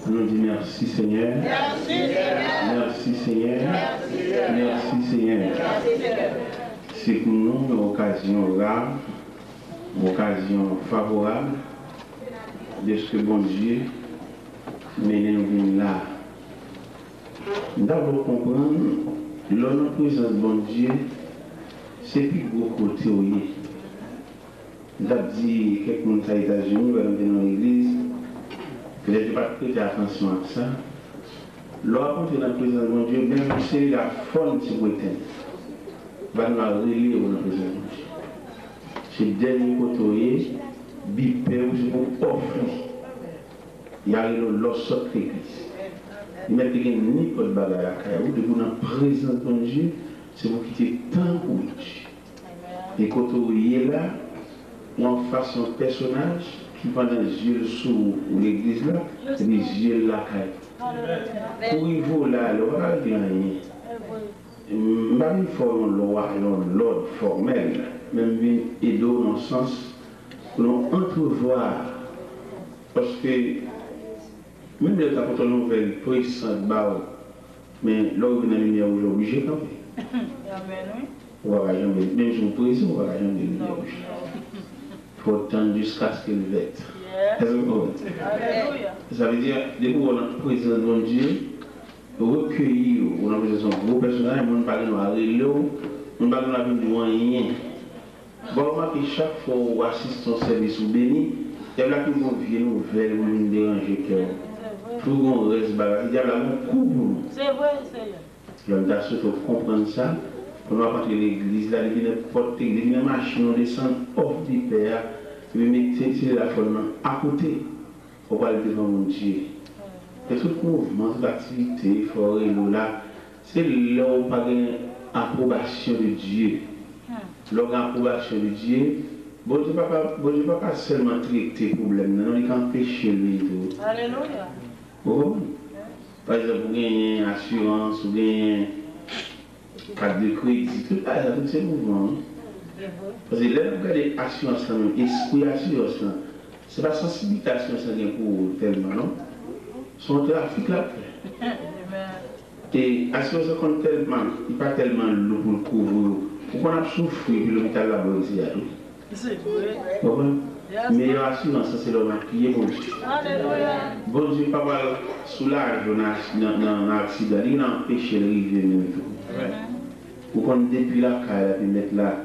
Nous disons merci Seigneur. Merci Seigneur. Merci Seigneur. Merci Seigneur. C'est pour nous une occasion rare, une occasion favorable de ce que bon Dieu mène nous là. D'abord comprendre, l'honneur présence de bon Dieu, c'est plus gros côté où il est. J'ai dit quelques gens aux États-Unis, dans l'église, que je n'ai pas prêté attention à ça. Lorsqu'on est dans la présence de mon Dieu, même si c'est la forme de ce côté, va nous relier dans la présence de Dieu. C'est le dernier côté, bipé, c'est pour offrir. Il y a l'autre église. Il n'y a ni pour le bagage à la ou de vous dans la présence de mon Dieu, c'est pour quitter tant pour Dieu. Et quand vous êtes là, on fasse un personnage qui pendant les yeux sous l'église là, les yeux là. Pour y voir là, le roi de rien. Même il faut un loi, l'ordre formel, même et dans le sens pour nous entrevoir. Parce que même les apôtres nouvelles, puissants, mais là où la lumière aujourd'hui, j'ai pas fait. On va jamais, même si on prison, on va jamais lumière. Il faut attendre jusqu'à ce qu'elle vête. Ça veut dire, dès qu'on a présence de Dieu, recueillir, on a besoin de gros personnages, on ne parle pas de l'eau, on ne parle pas de rien. Bon, que chaque fois qu'on assiste au service ou béni, il y a là qui vont venir nouvelle, ils vont déranger cœur. Tout le monde reste bagarre, il y a là un coup pour nous. C'est vrai, Seigneur. Il y a surtout comprendre ça. Pour nous rentrer l'église, là, il y a n'importe quelle machine, on descend hors du Père, il veut mettre la forme à côté pour aller devant mon Dieu. Et tout mouvement, toute activité, il faut là, c'est là où on parle d'approbation de Dieu. L'approbation de Dieu, bon Dieu ne va pas seulement traiter les problèmes, non, il can pécher lui tout. Alléluia. Oh. Par exemple, vous gagnez assurance, vous gagnez carte de crédit, tout ça, tous ces mouvements. Parce que là, vous regardez l'assurance, l'esprit assurance, ce n'est pas sensibilisation pour tellement, non? Son trafic là. Et assurance compte tellement, il n'est pas tellement lourd pour le couvrir. Pourquoi on a souffert et l'hôpital là-bas aussi à tout? C'est vrai. Mais assurance, c'est l'homme qui est bon Dieu. Bon Dieu, papa, soulage dans l'accident, il a empêché de river même tout. Pourquoi depuis la caille, puis mettre là,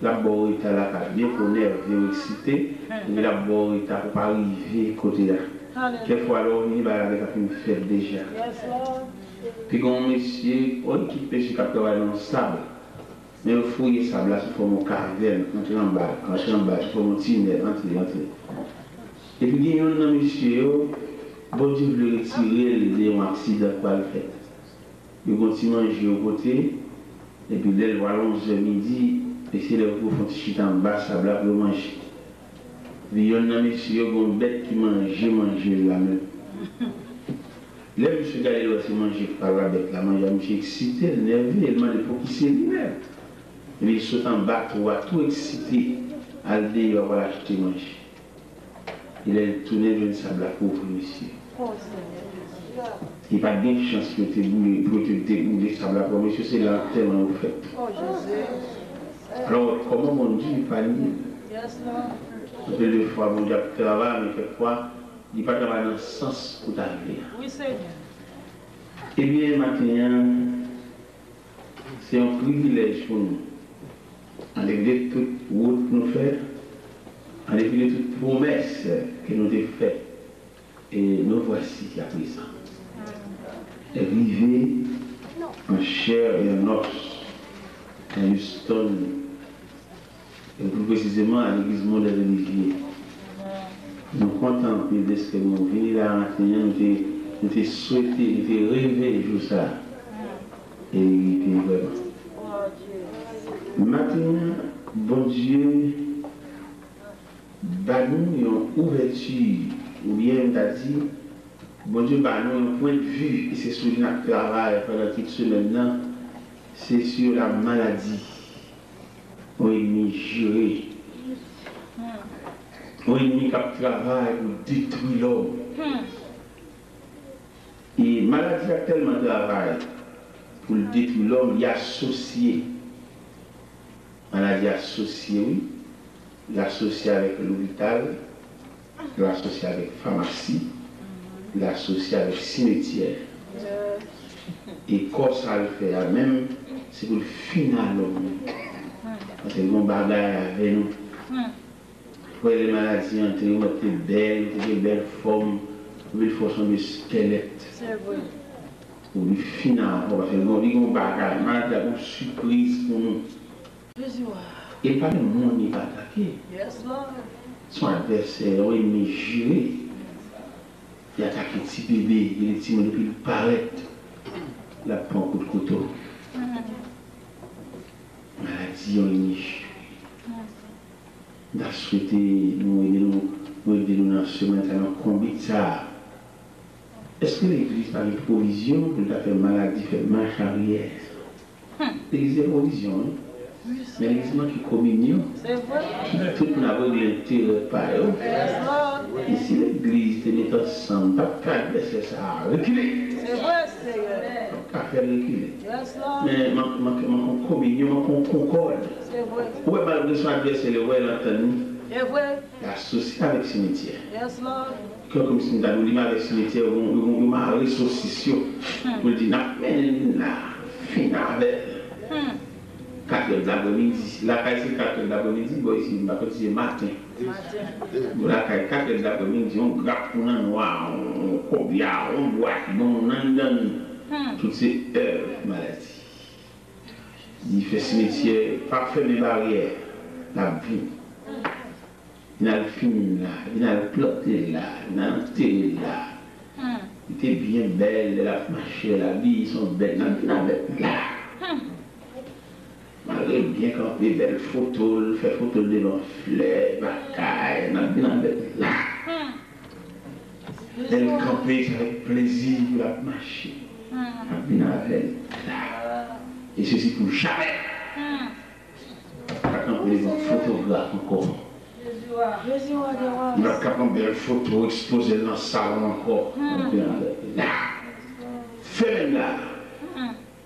la borne est à la caille, bien qu'on est excité, mais la borne est à pas arriver côté là. Quelquefois, alors, on y va avec une fête déjà. Puis, quand monsieur, on qui pêche qui travaille dans le sable, mais il faut y sable là, il faut mon caverne, entrer en bas, il faut mon tunnel, entrer. Et puis, il y a un monsieur, bon Dieu veut retirer un accident pour le faire. Il continue à manger au côté, et puis dès le 11h midi, essayer de faire un petit en bas, sable là pour manger. Il y a un monsieur, une bête qui mange la même. Là, monsieur Galilée aussi manger par la bête, la mange, monsieur excité, nerveux, il demande pour qui c'est lui-même. Mais il saute en bas, tout excité, à le dire, il va l'acheter manger. Il est tourné vers le sable à pauvre monsieur. Il n'y a pas de chance que tu aies boulé sable à pauvre monsieur, c'est là tellement au fait. Alors, comment mon Dieu n'est pas lié? Deux fois, mon Dieu travaille, mais quelquefois, il n'y a pas travailler dans le sens pour t'arriver. Oui, Seigneur. Eh bien, maintenant, c'est un privilège pour nous. Avec toute route nous faire, avec toute promesse que nous avons faite. Et nous voici à présent. Et vivez en chair et en os, à Houston, et plus précisément à l'église modèle d'Olivier. Nous contemplons de ce que nous venons là maintenant, nous avons souhaité, nous avons rêvé de ça. Et vraiment. Maintenant, bon Dieu, bah nous une ouverture, ou bien on a dit, bon Dieu, bah nous un point de vue, et c'est sur notre travail pendant toute semaine, c'est sur la maladie. On est juré. On est mis qui travaille pour détruire l'homme. maladie a tellement de travail pour le détruire l'homme, il est associé. Maladie associée, oui. Il est associé avec l'hôpital, il est associé avec pharmacie, il est associé avec cimetière. Et quand ça le fait, même c'est pour le final l'homme. Parce que mon bagage avec nous. Pour les maladies, on était belles, des belles formes, il faut son squelette. C'est vrai. Pour le final, parce que mon bagage, maladie a une surprise pour nous. Et pas le monde n'est pas attaqué. Son adversaire, il est mesuré. Il attaque les petits bébés, il est petit depuis le paraît. Il prend un coup de couteau. Maladie, on est mesuré. On a souhaité nous aider dans ce maintenant combien ça. Est-ce que l'Église a une provision pour faire maladie, faire marche arrière? L'Église a une provision, hein? Mais l'Église qui communion, tout le monde a l'intérêt par eux. Et si l'Église te met ensemble, pas faire baisser ça, reculer. C'est vrai, Seigneur. Pas faire reculer. Mais ma communion, ma concorde. C'est vrai. Où est malgré son adversaire, le ouais l'entendre. C'est vrai. L'associer avec le cimetière. Yes, Lord. Comme si nous avons dit avec le cimetière, on m'a ressuscité. On dit, non, mais là, fin avec. 4 heures de l'après-midi. La caille c'est 4 heures de l'après-midi, bon ici, c'est matin. La caille 4 heures de l'après-midi, on grappe pour un noir, on cobia, on boit, on donne toutes ces heures de maladie. Il fait cimetière, pas faire mes barrières, la vie. Il a le film là, il a le planté là, il a l'enterré là. Il était bien belle, elle a marché, la vie, ils sont belles, il a là. Malgré bien campé, belle photo, fait photo de l'enfleur, bataille, n'a bien là. Elle campé avec plaisir, la marcher. N'a bien là. Et ceci pour jamais. Pas camper devant photographe encore. On a capable de belle photo exposée dans le salon encore. Là. Fais là.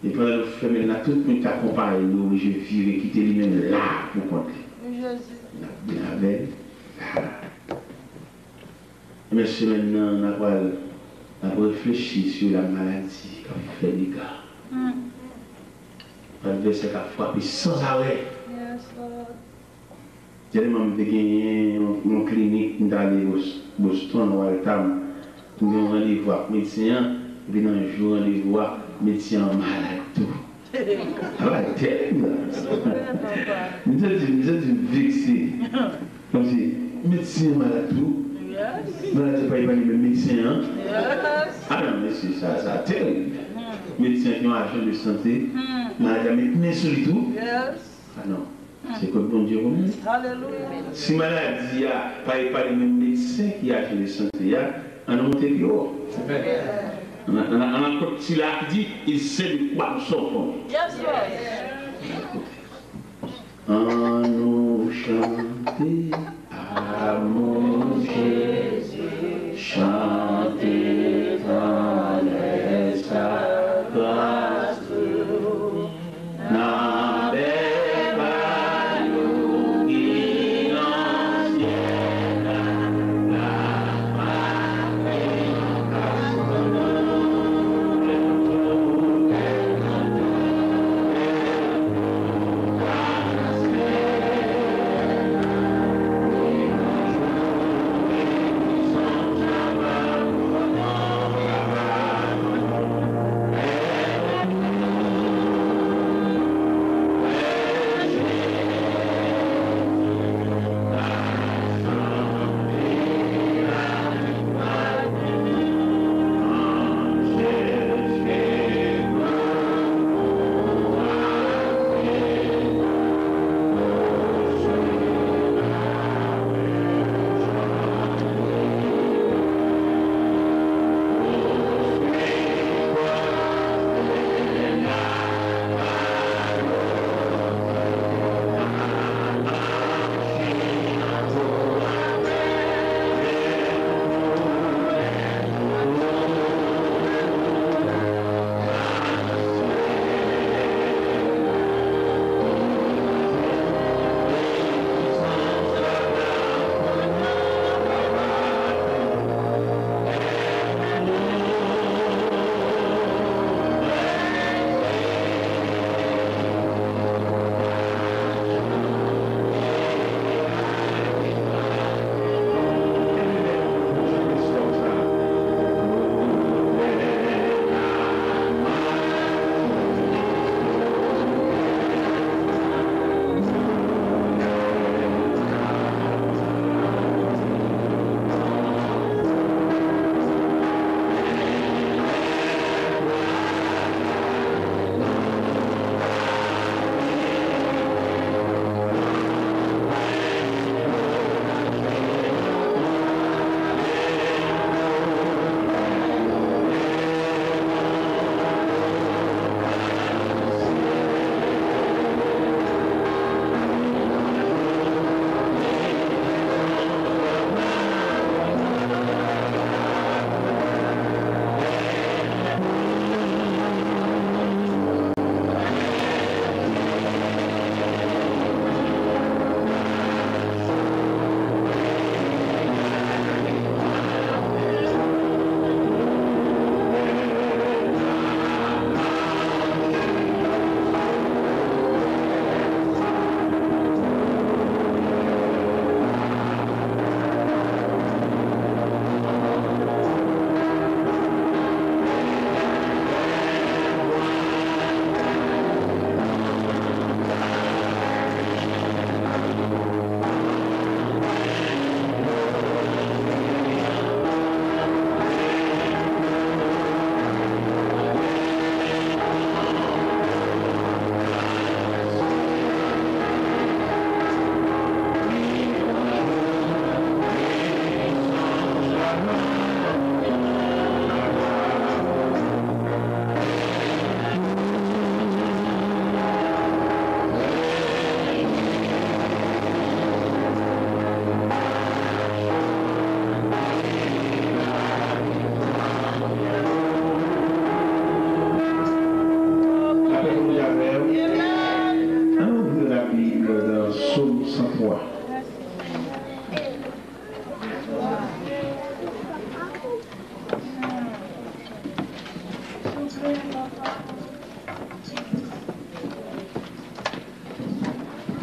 Et pendant le fait, là, tout le monde t'accompagne, nous, je vire, quitter lui-même là pour compter. Bien avec, là. Mais c'est maintenant, on a réfléchi sur la maladie qui fait des gars. L'adversaire qui a frappé sans arrêt. J'ai même gagné mon clinique dans Boston, dans Waltham. Nous avons rendez-vous avec le médecin, et puis dans un jour, rendez-vous avec le médecin malade tout. Ah ouais, terrible. Nous sommes vexés. Comme si, médecin malade tout. Malade, c'est pas le médecin. Ah non, mais c'est ça, terrible. Médecin qui ont un agent de santé, malade, mais sur tout. Ah non. C'est comme bon Dieu. Si maladie a pas le même médecin qui a fait les santé, on a monté plus haut. On a comme si là dit, il sait de quoi nous sortons. En nous chanter à mon Jésus, chanter dans les grâce.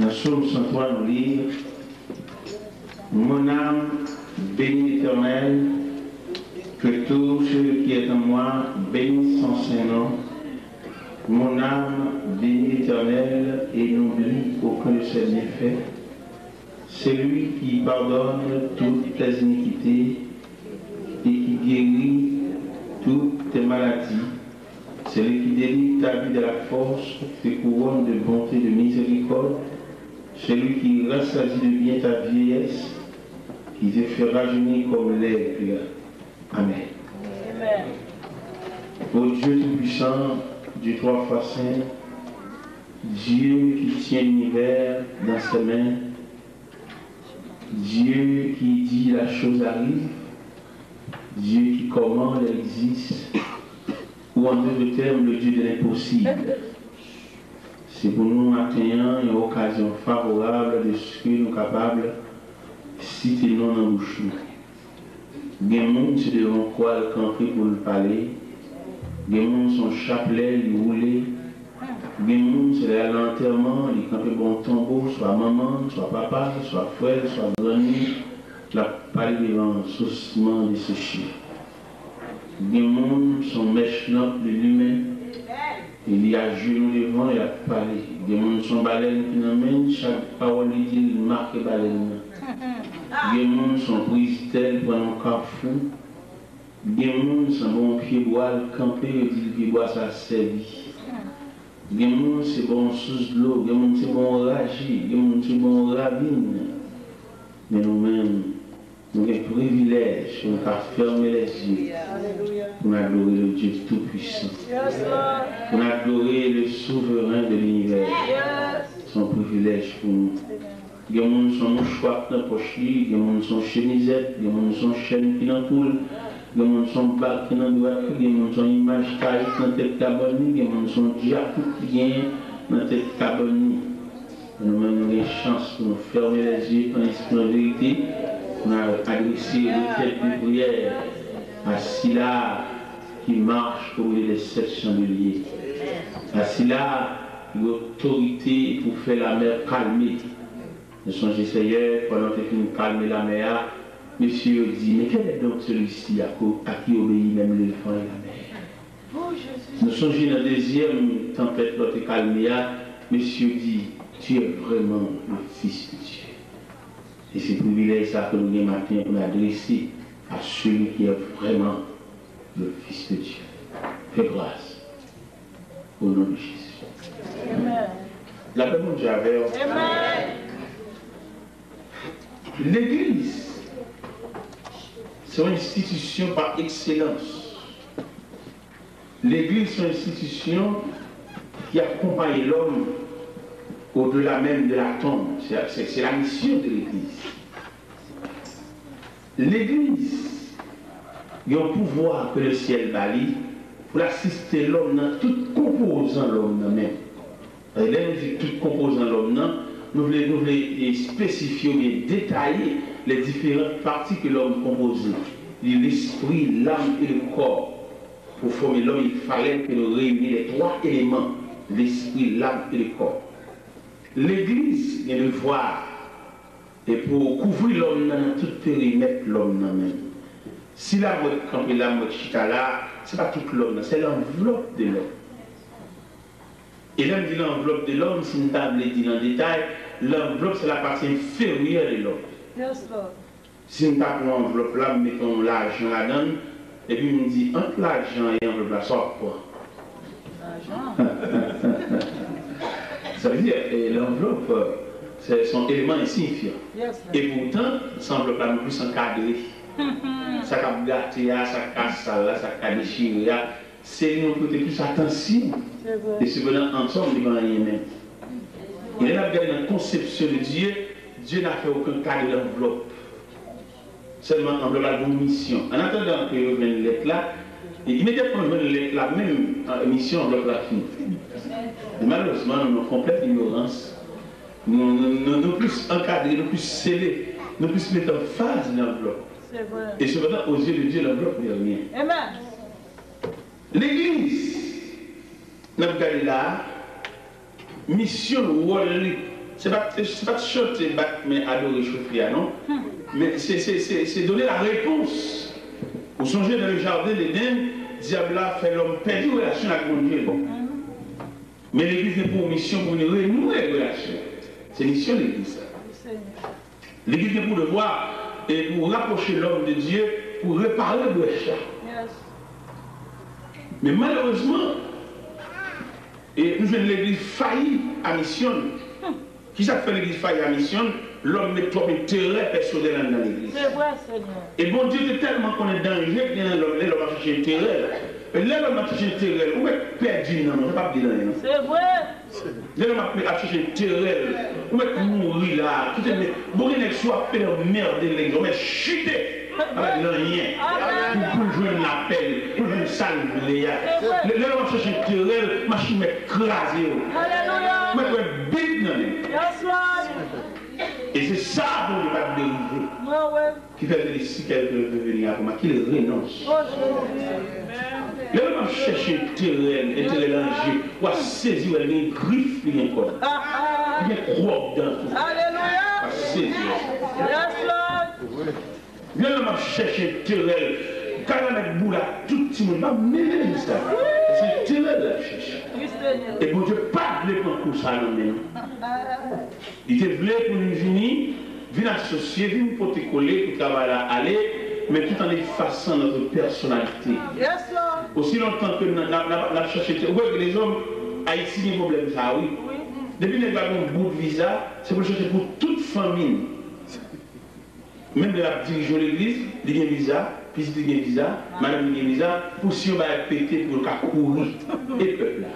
Dans le psaume 103, nous lisons mon âme bénit l'Éternel, que tout ce qui est en moi bénisse son Saint-Nom. Mon âme bénit l'Éternel et n'oublie aucun de ses méfaits. C'est lui qui pardonne toutes tes iniquités et qui guérit toutes tes maladies. C'est lui qui délivre ta vie de la force, tes couronnes de bonté et de miséricorde. C'est lui qui rassasie de bien ta vieillesse, qui te fait rajeunir comme l'aigle. Amen. Amen. Ô Dieu Tout-Puissant, Dieu trois fois saint, Dieu qui tient l'univers dans ses mains, Dieu qui dit la chose arrive, Dieu qui commande, elle existe, ou en d'autres termes, le Dieu de l'impossible. C'est pour nous maintenant une occasion favorable de ce que nous sommes capables de citer non dans bouche. Il y a des gens qui devant quoi le camper pour le parler, il y a des gens qui sont chapelet, ils roulent, il y a des gens qui sont à l'enterrement, ils campent bon tombeau, soit maman, soit papa, soit frère, soit grand-mère, la parler devant saucement de ce chien. Il y a des gens qui sont méchants de lui-même. Il y a genoux devant, il a parlé. Des gens sont baleines qui n'emmènent, chaque parole dit, il marque baleine. Des gens sont prisitels pour un carrefour. Des gens sont bon pied bois, camper, et dit pied bois ça servi. Des gens c'est bon sous de l'eau, des gens c'est bon ragi, des gens c'est bon ravine. Mais nous-mêmes, nous avons un privilège, nous avons fermé les yeux pour adorer le Dieu Tout-Puissant, pour adorer le souverain de l'univers. C'est un privilège pour nous. Il y a des gens qui sont mouchoirs dans la poche, il y a des gens qui sont chemisettes, il y a des gens qui sont chaînes qui dans tout, il y a des gens qui sont bacs qui dans le doigt, il y a des gens qui sont images tailles dans la tête cabane, il y a des gens qui sont diapos qui viennent dans la tête cabane. Nous-mêmes, nous avons une chance pour nous fermer les yeux en esprit de vérité. On a adressé le tête de prière à Silla qui marche pour les 7 chandeliers. À Silla, l'autorité pour faire la mer calmer. Nous sommes essayés, pendant que nous calmer la mer, monsieur dit, mais quel est donc celui-ci à qui obéit même l'éléphant et la mer? Nous sommes dans la deuxième tempête, l'autre calmer, monsieur dit, tu es vraiment le Fils de Dieu. Et c'est pour ça que nous, matin, on a adressé à celui qui est vraiment le Fils de Dieu. Fais grâce au nom de Jésus. Amen. La paix de Dieu avec vous. L'Église, c'est une institution par excellence. L'Église, c'est une institution qui accompagne l'homme au-delà même de la tombe. C'est la mission de l'Église. L'Église, il y a un pouvoir que le ciel balie pour assister l'homme dans tout composant l'homme même. Et là, nous disons tout composant l'homme, nous voulons spécifier ou bien détailler les différentes parties que l'homme compose. L'esprit, l'âme et le corps. Pour former l'homme, il fallait que nous réunions les trois éléments, l'esprit, l'âme et le corps. L'Église est le voir et pour couvrir l'homme dans tout périmètre l'homme même. Si la mode campée, la mode chita là, ce n'est pas tout l'homme, c'est l'enveloppe de l'homme. Et là, dit l'enveloppe de l'homme, si une table dit dans le détail, l'enveloppe c'est la partie inférieure de l'homme. Si une table pour l'enveloppe là, mettons l'argent là-dedans, et puis on dit entre l'argent et l'enveloppe là, sort quoi? L'argent. Ça veut dire que l'enveloppe, c'est son élément insignifiant. Et pourtant, cette enveloppe-là nous plus encadrée. Ça a gâté, ça casse ça, ça a déchiré. C'est nous prêter plus attention. Et cependant, ensemble, il n'y a rien même. Il a regardé dans la conception de Dieu, Dieu n'a fait aucun cas de l'enveloppe. Seulement, l'enveloppe a une mission. En attendant que je vienne l'être là, et immédiatement, je viens la même mission, l'enveloppe là finit. Malheureusement, nous avons une complète ignorance. Nous plus encadrés, nous plus scellés, nous plus mettre en phase l'enveloppe. Et cependant, aux yeux de Dieu, l'enveloppe n'est rien. Amen. L'Église, nous avons là, mission, c'est pas chanter, mais adorer, chauffer, non? Mais c'est donner la réponse. Vous songez dans le jardin d'Éden, diable a fait l'homme perdre une relation avec mon Dieu. Mais l'Église est pour mission pour nous renouer une relation. C'est mission de l'Église. L'Église est pour devoir et pour rapprocher l'homme de Dieu, pour réparer le brèche. Mais malheureusement, et nous avons l'Église faillie à mission. Qui ça fait l'Église faillie à mission? L'homme met trop d'intérêt personnel dans l'Église. C'est vrai, Seigneur. Et bon Dieu est tellement qu'on est danger que l'homme a cherché intérêt. Et l'homme a cherché intérêt. Où est perdu? Non, je ne vais pas dire rien. C'est vrai. L'homme a cherché intérêt. Où est mourir là? Bon, il ne soit pas merde de l'Église. On est chuté. Avec rien, pour jouer un appel, pour jouer une salle, l'homme a cherché intérêt, machine écrasée. Alléluia. Mais big non. Et c'est ça dont il va dériver. Qui fait que si quelqu'un veut venir à moi, qu'il renonce. L'homme a cherché intérêt danger, ou à saisir une griffe, il y a encore. Il y a croix dans tout. Alléluia. À saisir. L'homme a cherché intérêt. Quand on a bout là, tout le monde va mêler ça. C'est intérêt de la cherche. Et bon Dieu, pas de pour ça, non. Il était voulu pour nous venir associer, venir pour te coller, pour travailler aller, mais tout en effaçant notre personnalité. Aussi longtemps que nous avons cherché, vous voyez que les hommes haïtiens ont des problèmes, ça, oui. Depuis que nous avons un bout de visa, c'est pour chercher pour toute famille. Même de la dirigeant de l'église, il y a un visa, puis il y a un visa, madame il y a un visa, pour si on va péter pour le cas courir. Et le peuple là.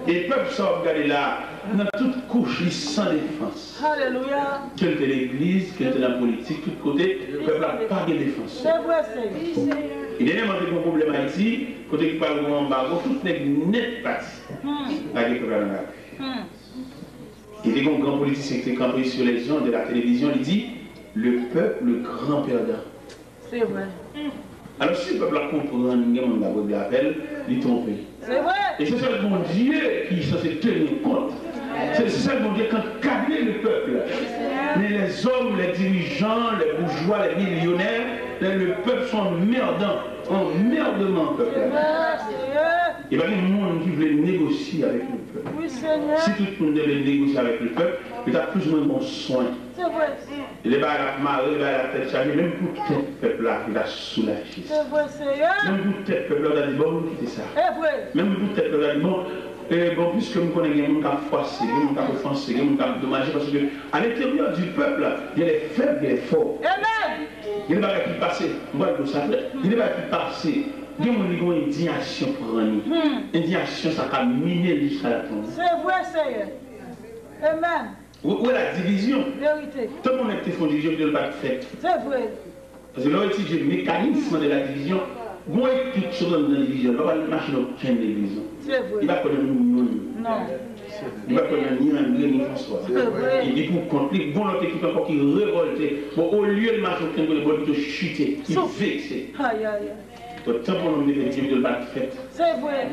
Et le peuple ça, regardez là, dans toute couche, il sans défense. Alléluia. Quelle était l'église, quelle était la politique, tout côté, le peuple n'a pas de défense. C'est vrai, c'est vrai. Il y a un problème à Haïti, côté qui parle de l'embargo, tout n'est net parti. Avec le peuple là. Il y a un grand politicien qui est campé sur les gens de la télévision, il dit le peuple, le grand perdant. C'est vrai. Alors si le peuple a compris, il appelle, il trompe. C'est vrai. Et c'est ça le bon Dieu qui est censé tenir compte. C'est ça le bon Dieu quand câble le peuple. Mais les hommes, les dirigeants, les bourgeois, les millionnaires, le peuple sont merdants. Emmerdement, peuple. Il y a des gens qui veulent négocier avec le peuple. Oui, Seigneur. Si tout le monde veut négocier avec le peuple, il a plus ou moins bon soin. C'est vrai. Il est à la marée, il a la tête chargée, même pour tel peuple-là, il a soulagé. C'est vrai, Seigneur. Même pour tel peuple-là, il a dit bon, quittez ça. C'est vrai. Même pour tel peuple-là, il a dit bon, puisque nous connaissons des gens qui ont froissé, des gens qui ont offensé, des gens qui ont dommagé, parce qu'à l'intérieur du peuple, il y a les faibles et les forts. Amen. Il n'y a pas qui passer. Moi, je sais. Il n'y a pas qui passer. Il y a une indignation pour un. Indignation, ça a miné jusqu'à la tombe. C'est vrai, Seigneur. Amen. Où est la division? Vérité. Tout le monde a été fait division qui ne l'a pas fait. C'est vrai. Parce que là, il y a le mécanisme de la division. Vous voyez quelque chose dans la division. Il ne va pas marcher dans aucune division. C'est vrai. Il ne va pas connaître nous. Non. Il ne va pas connaître ni André ni François. Il dit pour contre, il y a l'autre équipe encore qui révolte. Bon, au lieu de marcher aucun de bon, il te chuter. Il vexe. Aïe, aïe. Donc, tant pour nous dire que Dieu ne l'a pas fait. C'est vrai.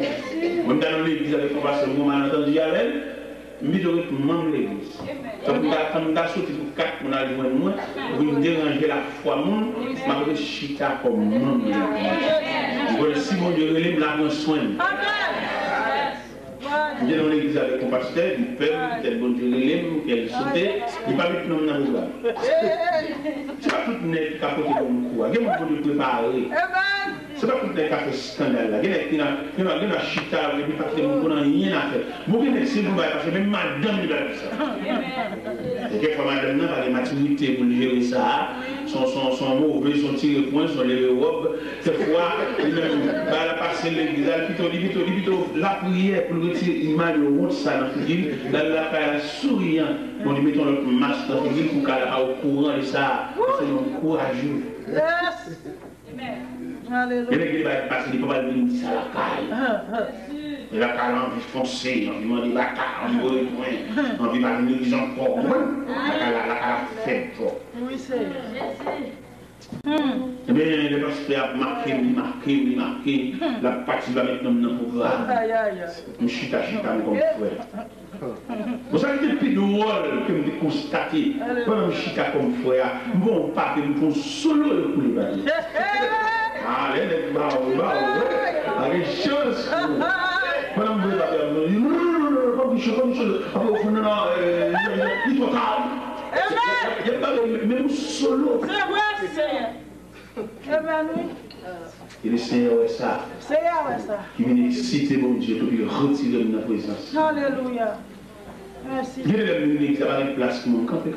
Même dans l'église avec mon pasteur, on m'a entendu avec elle. Mais je vais membre de l'église. Quand on a sorti pour 4, on a besoin de moi, pour déranger la foi, je vais chita comme membre de l'église. Si mon Dieu relève, la prend soin. Je viens dans l'église avec mon pasteur, il peuple, tel bon Dieu relève, qu'elle saute, il va mettre nous dans le regard. C'est pas tout net qui a porté comme quoi. Il y a un peu de préparé. C'est pas tout le cas de scandale. Il y a un chita, il y a parce que nous n'avons rien à faire. Beaucoup de gens parce que même madame ne va pas ça. Et quelquefois madame n'a pas de maturité pour gérer ça. Son mauvais, son tiré point, son levé robe. Cette fois, elle a passé l'église, elle a plutôt la prière pour retirer l'image de honte ça dans la figure. Là, elle a souriant. On lui mettons notre masque dans la figure pour qu'elle soit au courant de ça. C'est un courageux. Alléluia. Il va passer des problèmes de dire ça à la caille. Et la caille a envie de foncer, on lui demande la caille, on lui dit on lui va nous dire encore. La caille a fait trop. Oui, c'est. Eh bien, le pasteur a marqué, la partie va maintenant dans le programme. Je suis comme frère. Vous savez, depuis le rôle que je constaté, pendant que je suis comme frère, bon, pas que nous faisons solo le coup de bâton. Allez, les barres, les choses. Pendant que je dis, non, il faut il n'y a pas même solo. C'est vrai, Seigneur. Et le Seigneur est ça. Qui vient citer mon Dieu pour lui retirer de la présence. Alléluia. Merci. Il y a des gens qui ont une place pour moi. Quand je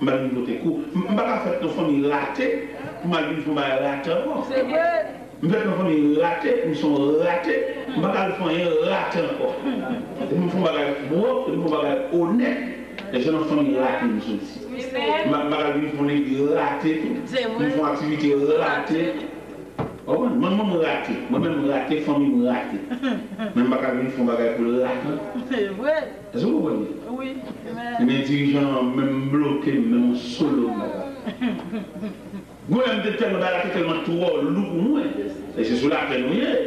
vais côté court, je ne vais pas faire nos familles ratées. Je vais faire rater encore. C'est vrai. Je vais faire nos familles ratées. Nous sommes ratés. Je ne vais pas faire rater encore. Je vais faire honnête. Les gens ont famille ratée, nous sommes ici. Ils font les ratés. Ils font activité ratée. Moi-même raté. Moi-même raté, famille ratée. Même ils font bagage pour le rater. C'est vrai. Est-ce que vous voyez? Oui. Les dirigeants, même bloqués, même solo. Vous avez tellement trop lourd pour nous. Et c'est sur la peine,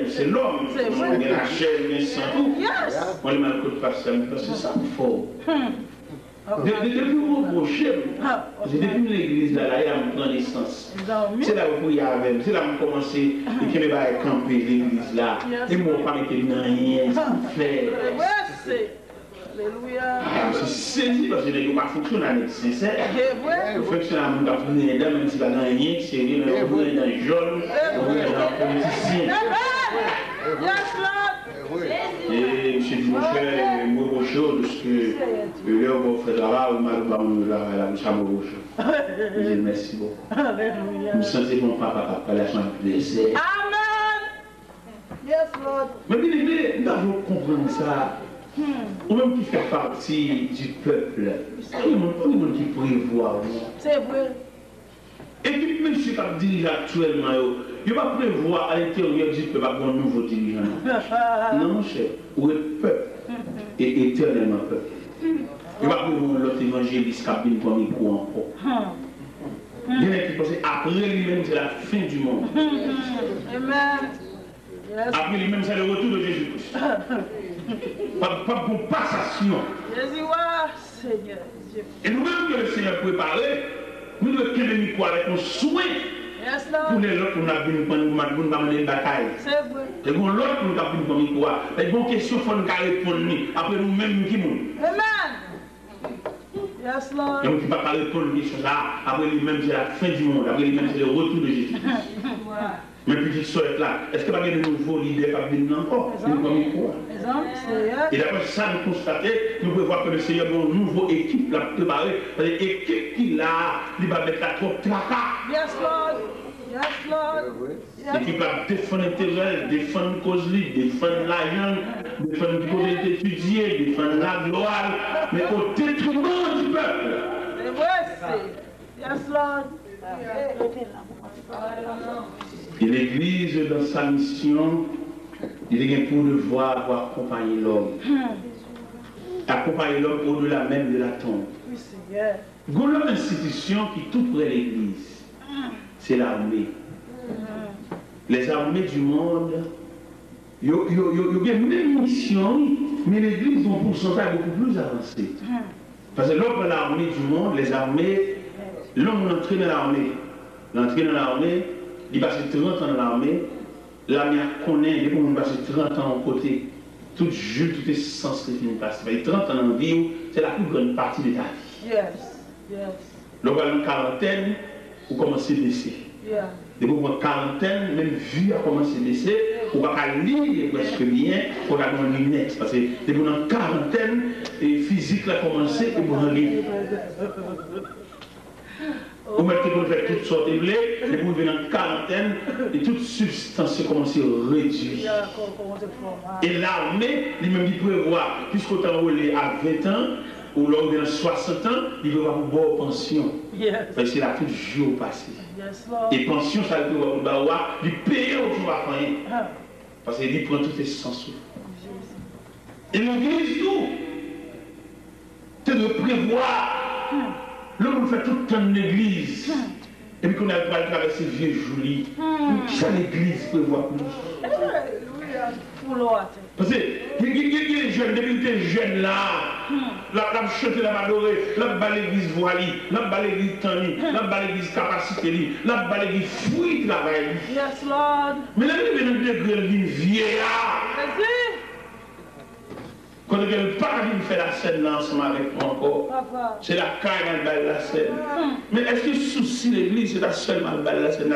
c'est l'homme. C'est vrai. Il y a la chair, il y a le sang, tout. Moi, je ne m'écoute pas ça, c'est ça qu'il faut. Depuis vous reprochez, j'ai depuis l'église là, il y a mon naissance. C'est là où il y avait, c'est là où on commençait, et qu'il y avait camper l'église là. Et moi, pas mettre rien, faire. Alléluia. Je suis saisi parce que je n'ai pas fonctionné avec sincère. Je fonctionne avec mon gars, même si je n'ai rien, c'est rien, mais on est dans le jaune, on est dans le politicien. Et je dis, mon frère, moi, au chaud, parce que le leur mon frère là, ou mal, la bouche à mon chaud. Je dis, merci beaucoup. Alléluia. Je me sentais mon papa, la chambre blessée. Amen. Yes, Lord. Mais bien aimé, nous devons comprendre ça. Ou même qui fait partie du peuple. Tout le monde qui prévoit. C'est vrai. Et puis, même si je dirige actuellement, il ne va pas prévoir à l'intérieur du peuple un nouveau dirigeant. Non, mon cher. Où est le peuple et éternellement peuple. Il ne va pas prévoir l'autre évangéliste qui a bien comme il croit encore. Il y en a qui pensent après lui-même, c'est la fin du monde. Amen. Après lui-même, c'est le retour de Jésus-Christ. Pas pour passation. Jésus, Seigneur. Et nous-mêmes que le Seigneur préparait, nous devons tenir quoi avec un souhait pour les autres, pour nous prendre une bataille. C'est vrai. Et pour l'autre, pour nous prendre quoi. Les bonnes questions, il faut nous répondre. Après nous-mêmes, qui nous. Amen. Yes, Lord. Et on ne peut pas répondre à questions là. Après lui-même, c'est la fin du monde. Après lui-même, c'est le retour de Jésus. Mais puis soeur là, est-ce qu'il va y avoir de nouveaux leaders qui viennent encore? Et d'après ça, nous constatons, nous pouvons voir que le Seigneur a une nouvelle équipe là préparée. L'équipe qui là, il va mettre la trop tracas. Yes, Lord. Yes, Lord. L'équipe va défendre l'intérêt, défendre cause libre, défendre l'argent, défendre du côté d'étudier, défendre la gloire, mais au détriment du peuple. C'est vrai, c'est. Yes, Lord. Et l'Église, dans sa mission, il a pour devoir pour accompagner l'homme. Accompagner l'homme au-delà même de la tombe. Il y a une institution qui est tout près de l'Église. C'est l'armée. Les armées du monde, il y a une même mission, mais l'Église a un pourcentage beaucoup plus avancé. Parce que l'homme de l'armée du monde, les armées, l'homme entré dans l'armée. L'entrée dans l'armée, il passe 30 ans dans l'armée, l'armée connaît, dès qu'on passe 30 ans au côté, tout jeu, tout est sens de finir passer. 30 ans en vie, c'est la plus grande partie de ta vie. Yes, yes. Lorsqu'on a une quarantaine, vous commencez à baisser. Yeah. Dès qu'on a une quarantaine, même vie a commencé à baisser, on va pas lire presque bien, on a une lunette. Parce que dès qu'on a une quarantaine, et physique a commencé, et vous en lire. Vous mettez pour faire toutes sortes de blé, et vous venez en quarantaine, et toute substance commence à réduire. Et l'armée, lui-même, il peut voir, puisqu'au temps où il est à 20 ans, ou là où il est à 60 ans, il veut avoir une bonne pension. Parce qu'il a tout jour passé. Et pension, ça veut dire qu'il paye au jour à rien. Parce qu'il prend tout et sans sous. Et l'église, tout, c'est de prévoir. L'homme fait tout le temps de l'église. Et puis qu'on a traversé vieux Julie. Ça l'église peut voir plus. Parce que les jeunes, depuis que tu es jeune là, là, chanter, là, adorer, là, bas l'église voili, là, bas l'église tani, là, bas l'église capacité, là, bas l'église fruit travail. Yes, Lord. Mais là, il y a une l'église vieillard. Quand elle n'a pas faire la scène ensemble avec moi encore, c'est la caille qui a la scène. Mais est-ce que le souci de l'église, c'est la seule qui a la scène,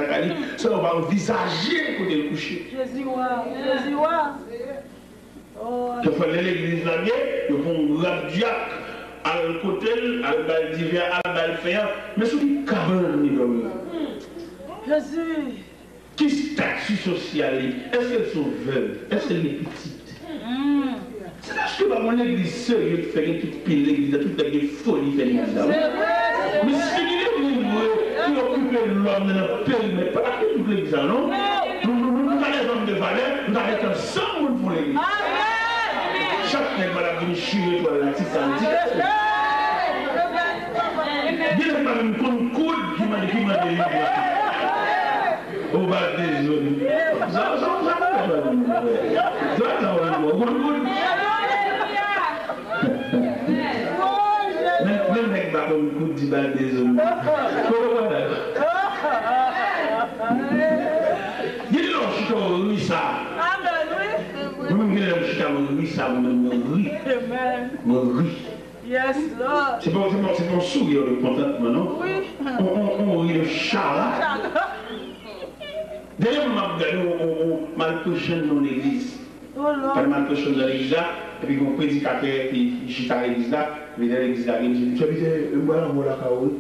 ça on va envisager pour le coucher. Jésus, Jésus, il faut aller à l'église là, il faut un grand diacre à l'hôtel, à le divin, à le faire, mais sur les cabanes, il dormit. Jésus. Qui statut social, est-ce qu'elles sont veuves, est-ce qu'elles sont petites? C'est parce que mon église sérieuse qui fait toute pile l'église, toute la folie fait l'église. Mais si il est libre, qui occupe l'homme dans notre pays, mais pas toute l'église, non? Nous avons des hommes de valeur, nous avons 100 personnes pour l'église. Chaque nègre va venir chier pour la petite santé. Il n'y a pas même un code qui m'a dit. Au bas des zones. Ça même mec va comme coup de bas des zones. Il est là, je suis au oui, ça. Moi-même, je suis au oui, ça, mon riz. Yes, Lord. C'est bon sourire le contentement, non? Oui. On rit le chat là. D'ailleurs, on m'a coché dans l'église. Pas mal coché dans l'église là, et puis mon prédicateur qui chita à l'église là, il est dans l'église là, il dit tu habites un bois dans la carotte,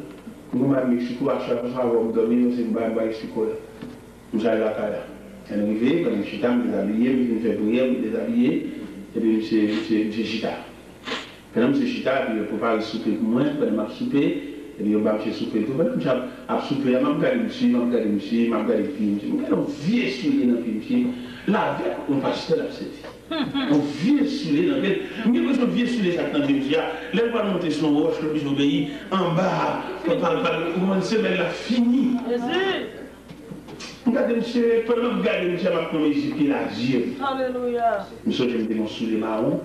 nous m'avons Mexico à chaque fois, on va dormir, c'est un bois Mexico là. Nous allons la carotte. On est arrivé, quand je chita, je me déshabillé, je me fais prier, je me déshabillé, et puis je chita. Pendant que je chita, puis je prépare le souper pour moi, pendant que je souper. Et puis, on va me souper tout. Je vais souper, je vais regarder monsieur, je vais regarder monsieur, je vais regarder le film. Je vais regarder un vieux soulier dans le film. Là, on va acheter la petite. Un vieux soulier dans le film. Je vais regarder un vieux soulier dans le film. Là, on va monter sur le roche, le plus obéi, en bas. Comment se met la fini. Regardez monsieur, pendant que je regarde monsieur, je vais prendre mes pieds là, Dieu. Alléluia. Monsieur, je vais mettre mon soulier marron,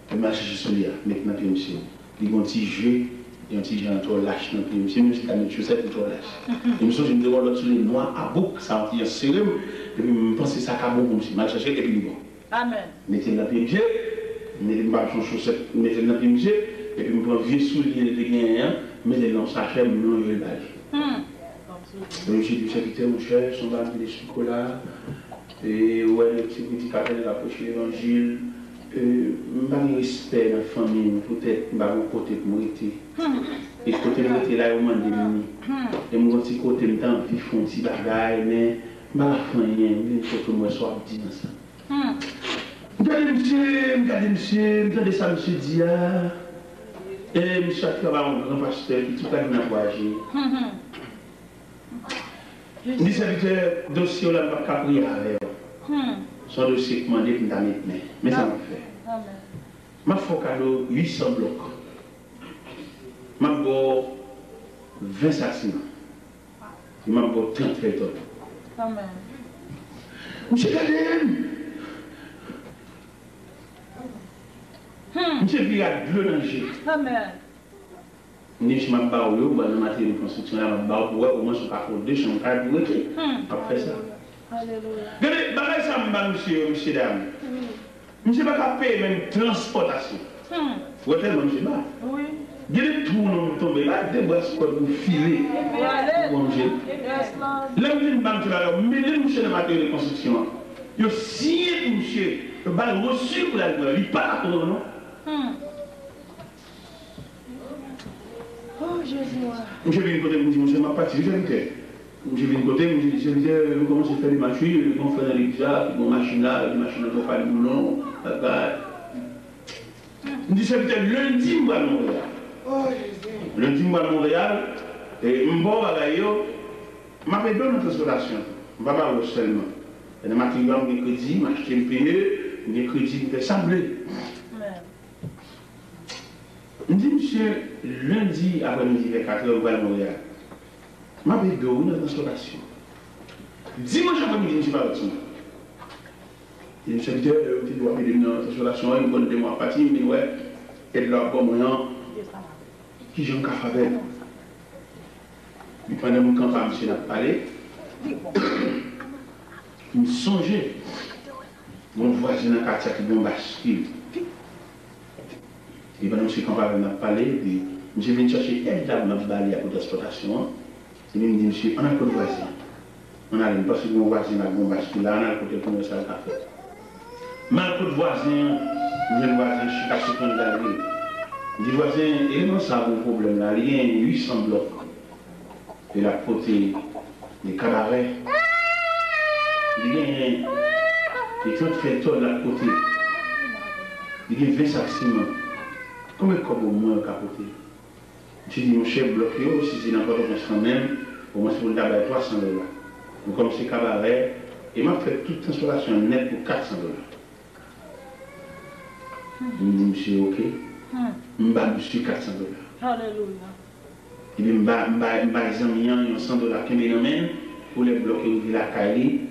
je vais m'acheter ce soulier. Maintenant, monsieur, il y a un petit jeu. Et un petit genre de lâche dans le pied. Monsieur, je suis chaussette de lâche. Et monsieur, je me demande l'autre sur les noirs à bouc, ça en tire sérum. Et puis, je me pense que ça a bon pour monsieur. Je vais chercher et puis bon. Amen. Mettez dans le pied, monsieur. Mettez dans le chaussette, mettez dans le pied, monsieur. Et puis, je prends vieux soulier de gagnant, mettez dans le sachet, je me le balle. Et monsieur du serviteur, mon cher, son bas de chocolat. Et ouais, le petit prédicateur de la poche de l'évangile. Je n'ai respect dans la famille, peut-être je vais côté pour m'arrêter. Et côté où j'étais là, je m'en demande. Et mon petit côté, je m'en vif un petit bagaille, mais je ne vais pas faire rien. Il faut que moi sois petit dans ça. Regardez monsieur ça, monsieur dit. Et monsieur a travaillé en grand pasteur qui tout à l'heure n'a pas agi. Je dis serviteur, dossier là, je ne vais pas prier avec. Son dossier qui m'a dit que je vais mettre. Mais ça m'a fait. Je fais cadeau 800 blocs. Je fais 20 sassiments. Je fais 30 tonnes. Amen. Monsieur Gadem! Monsieur Virade, de l'eau dans le jet. Amen. Je suis dans le matériel de construction, au moins sur le 2 chambres, pour écrire. Je fais ça. Alléluia. Regardez, monsieur dame. Monsieur ne va pas payer même transportation. Vous êtes tellement monsieur bas. Oui. Il y a des trous dans le tombé là, des brasses pour filer. Pour manger. Là, vous êtes une banque là, mettez monsieur le matériel de construction. Il y a signé pour monsieur. Il va le reçu pour la gueule. Il n'est pas là pour non. Oh Jésus. Monsieur vient de côté, monsieur, monsieur m'a parti, je vais je viens de côté, je disais, comment je fais des machines, on fait dans l'église, une machine là, une machine de faire du boulon, je dis, lundi, je vais à Montréal. Lundi, je vais à Montréal, et je vais à je vais donner une transportation, je vais pas seulement. Et le matériel, je vais crédit, je vais payer, je vais crédit, je vais sembler. Je dis, monsieur, lundi après-midi, vers 4h, je vais à Montréal. Ma bébé, on est dans la transportation. Dimanche après-midi, je ne suis pas là-dessus. Et le serviteur, il doit appeler dans la transportation, il me donne des mois à partir, il me dit, ouais, et de là, bon, moi, qui j'ai un café avec. Puis pendant mon campagne, monsieur n'a parlé, il me songeait. Mon voisin dans le quartier qui bon bascule. Et pendant que monsieur campagne n'a parlé, je viens chercher aide là dans la à pour l'exploitation. Et il me dit, monsieur, on a un voisin. On a parce que mon voisin a bon bascule là, on a le côté pour nous faire le café. Mais le voisin, le voisin, je suis caché dans la galerie. Je dis, voisin, il y a un problème là, il y a 800 blocs. Et la côté des cabarets, il y a des 30 tonnes de la côté, il y a 20 sacs ciment. Combien de corps au moins capoté? Je dis, mon chef bloqué, si c'est n'importe quoi, même, au moins c'est pour le tabac 300 $. Donc, comme c'est cabaret, il m'a fait toute installation nette pour 400 $. Je me dis, monsieur, ok, je me bats, monsieur, 400 $. Alléluia. Et puis, je me bats 100 $, qui me ramène pour les bloquer au la caille,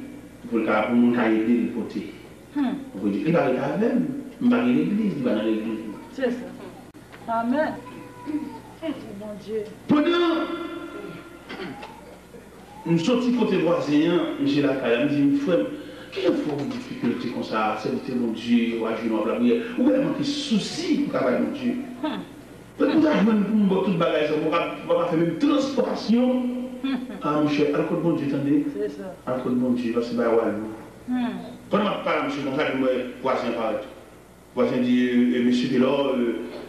pour mon cahier de l'hypothèque. Il va aller avec moi, je vais aller à l'église, il va dans l'église. C'est ça. Amen. Mon Dieu. Pendant nous sortis côté voisin, monsieur Lacaille, je me dis, frère, quelle fois une difficulté comme ça, c'est mon Dieu, ou à jouer dans la prière, ou vraiment des soucis pour travailler mon Dieu. Peut-être que vous avez tout le bagage, on va faire même transportation. Ah, monsieur, alors que bon Dieu, attendez. C'est ça. Alors que bon Dieu, parce que c'est pas ouais. Pendant que je parle, monsieur, comme ça, je me voisin parle. Voisin dit, monsieur Delors,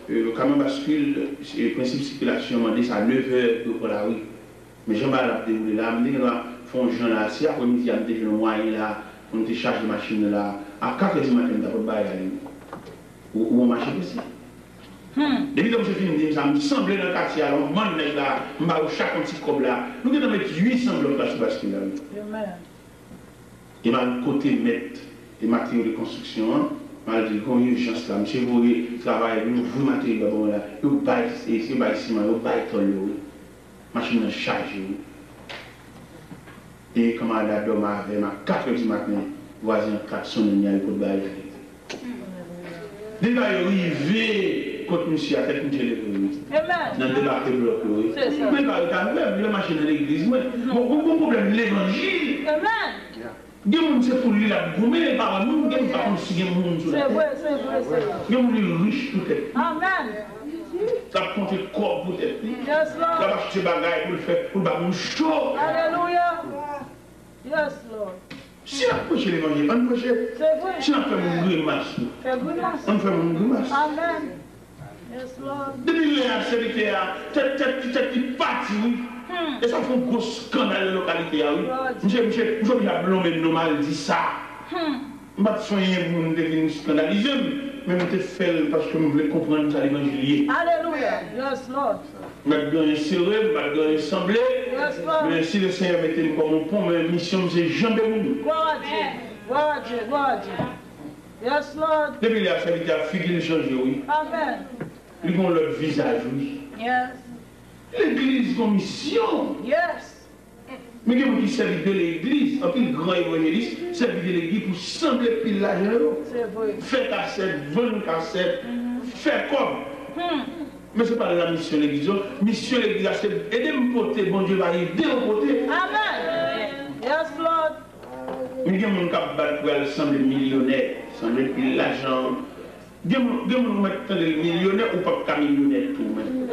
le camion bascule, le principe de circulation, on dit ça à 9 h pour la rue. Mais j'aime pas la dérouler là, je me dis que font gens là, si après-midi, il y a des moyens là, on te charge de machine là, à 4 h du matin, on ne peut pas y aller. Ou on marche aussi. Depuis que je finis, ça me semblait dans le quartier, alors on demande là, on va chaque petit cob là, nous devons mettre 800 blocs là sur bascule là. Et ma côté mettre des matériaux de construction, mal dit qu'on a une urgence là, monsieur vous travaillez, vous matériaux bon là, vous baillez ciment, vous baillez tôle, machine chargée. Et comme à la dame avait ma 4 h du matin, voisin 4 sonnes à l'époque de bailler. Déjà arrivé quand monsieur a fait une téléphone. Dans le débat de bloc, oui. Mais quand même, la machine de l'église, mon problème l'évangile. Il y a des gens qui lire la gomme, mais par nous, il y a des gens qui sont c'est vrai, c'est vrai, c'est vrai. Il y a des gens riches peut-être. Amen. Ça compte le corps peut-être. Yes, Lord. Ça va acheter des bagages pour le faire, pour le faire chaud. Alléluia. Yes, Lord. Si on approche l'évangile, on approche. C'est vrai. Si on fait mon grimace, on fait mon grimace. Amen. Yes, Lord. Depuis la sécurité, tête parti, oui. Et ça fait un gros scandale de localité, oui. Monsieur, il a blombé normal, dit ça. Je ne vais pas soigner pour devenir scandalisé, mais je te fais parce que je voulais comprendre ça l'évangile. Alléluia. Yes, Lord. Je vais gagner serré, je vais gagner semblé. Mais si le Seigneur mettait comme un pont, ma mission, c'est jamais mon. Gloire à Dieu. Gloire à Dieu. Gloire à Dieu. Yes, Lord. Depuis la sécurité, a figuré changer, oui. Amen. Ils ont leur visage, oui. Yes. L'église comme mission. Yes. Mais il y a des gens qui servent de l'église, en plus grand évangéliste, servent de l'église pour sembler pile l'argent. C'est vrai. Faire cassette, vendre cassette, faire comme. Mais ce n'est pas la mission de l'église. Mission de l'église, c'est aider mon côté, bon Dieu va aider mon côté. Amen. Yes, Lord. Mais il y a des gens qui battent pour sembler millionnaire, sembler pile l'argent. Il y a des gens qui mettent des millionnaires ou pas millionnaire tout même.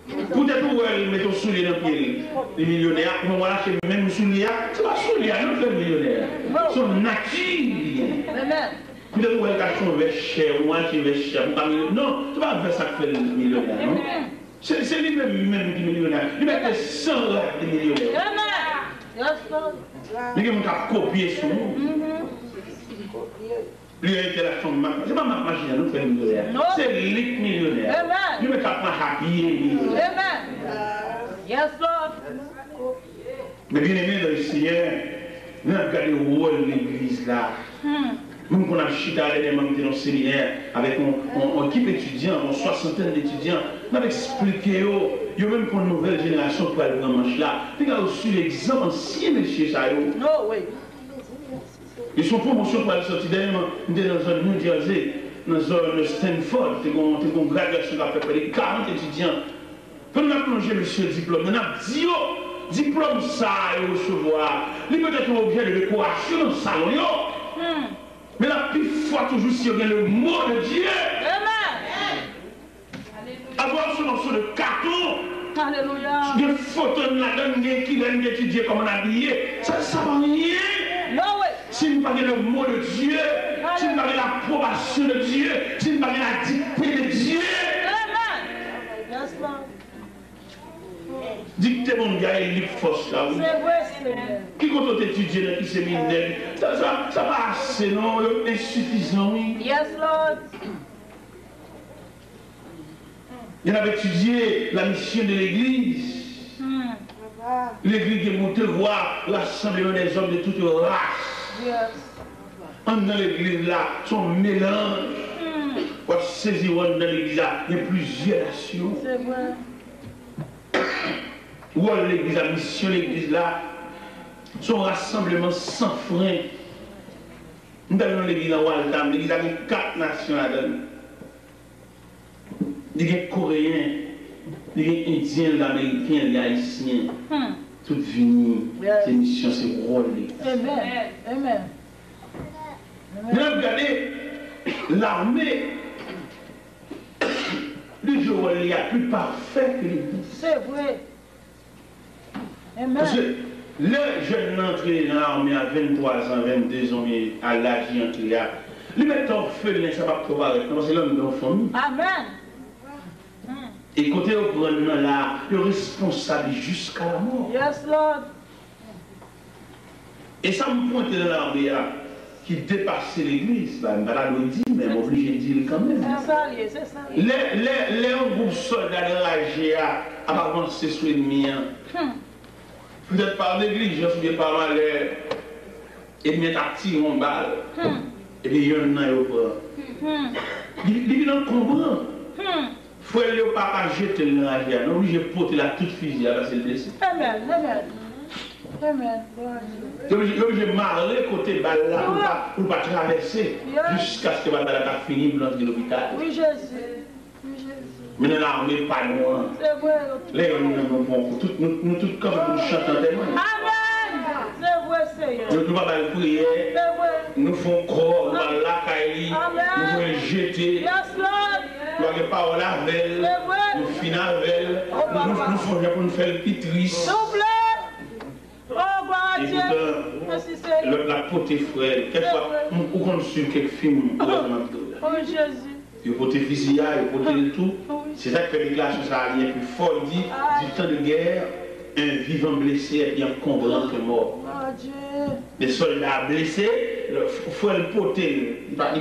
Peut-être que vous mettez un soulier dans le pied, les millionnaires, à ce moment-là, c'est même un soulier, c'est pas un soulier, non, c'est un millionnaire. C'est un nature. Peut-être que vous avez un verre cher, ou un verre cher, non, c'est pas un verre ça qui fait le millionnaire, non? C'est lui-même qui est millionnaire. Il met 100 lacs de millionnaire. Il y a des gens qui copié sur nous. Lui a été la chambre de c'est pas ma machine, nous faisons millionnaire. C'est l'élite millionnaire. Lui met qu'à pas habiller. Amen. Yes, Lord. Mais bien aimé dans le Seigneur, nous avons regardé le rôle de l'église là. Même qu'on a chita dernièrement dans un séminaire avec une équipe étudiante, une soixantaine d'étudiants, on a expliqué, il y a même pour une nouvelle génération pour aller dans le manche là. Puis on a reçu l'exemple ancien, monsieur Sayo. Non, oui. Ils sont promotion pour aller sortir dernièrement dans la zone New Jersey, dans la zone de Stanford, c'est une graduation à peu près 40 étudiants. Puis on a plongé monsieur diplôme, on a dit, diplôme ça, il recevoir. Il peut être objet de décoration dans le salon. Mais la plus forte toujours si on a le mot de Dieu. Amen. Avoir ce morceau de carton. Alléluia. Des photos de la donne qui viennent d'étudier comment on habillé. Ça ne va rien. Non, oui. Si nous parlons le mot de Dieu, si nous parlons l'approbation de Dieu, si nous parlons la dictée de Dieu. Amen. Yes, Lord. Dictée mon gars, il est force là. C'est vrai, Seigneur. Qui compte étudier dans qui séminaire? Ça va assez, non? Insuffisant, oui. Yes, Lord. Il avait étudié la mission de l'Église. L'Église qui est montée voir l'assemblement des hommes de toutes races. Yes. Dans l'Église là, son mélange. Pour saisir dans l'Église là, il y a plusieurs nations. C'est vrai. Ou l'Église, la mission de l'Église là, son rassemblement sans frein. Nous avons l'Église à Waltham, l'Église a 4 nations là-dedans. Il y a des Coréens, il y a des Indiens, des Américains, des Haïtiens. Tout fini. Ces missions, c'est rôle. Amen. Amen. Nous avons regardé l'armée. Le jour il y a plus parfait que l'Église. C'est vrai. Amen. Parce que le jeune entré dans l'armée à 23 ans, 22 ans, à l'âge qu'il y a, lui met orphelin, ça va pas paraître, parce que l'homme dans la famille. Amen. Et côté au gouvernement là, le responsable jusqu'à la mort. Yes, Lord. Et ça me pointe dans l'armée qui dépassait l'église. Je ne vais pas le dire, mais je suis obligé de dire quand même. C'est ça, c'est ça. Les groupes soldats enragés à avancer sur l'ennemi. Peut-être par négligence, ou bien par malheur, et bien tiré en balle. Et puis il y en a un peu. Il en comprend. Il faut aller au papa jeter le rage, non, obligé de porter la toute fusil parce qu'il est blessé. Amen, amen. Amen. Il est obligé de marrer côté balle là pour ne pas traverser jusqu'à ce que la balle a fini pour l'entrer de l'hôpital. Oui, Jésus. Oui, Jésus. Mais dans l'armée, pas loin. C'est vrai. Là, nous tous comme nous chantons tellement. Amen. C'est vrai, Seigneur. Nous ne pouvons pas prier. C'est vrai. Nous faisons corps, nous allons la caille, nous faisons jeter. Yes, Lord. Nous n'avons pas la veille, nous finissons avec, nous faisons pour nous faire le petit triste. Double. Oh, gloire à Dieu. Merci, Seigneur. La pote frère, quelquefois, on compte sur quelques films. Oh, Jésus. Il faut te fusiller, il faut te tout. C'est ça qui fait déclaration, ça rien plus fort. Il dit, du temps de guerre, un vivant blessé est bien combattant que mort. Oh, Dieu. Les soldats blessés, il faut le porter. Il va la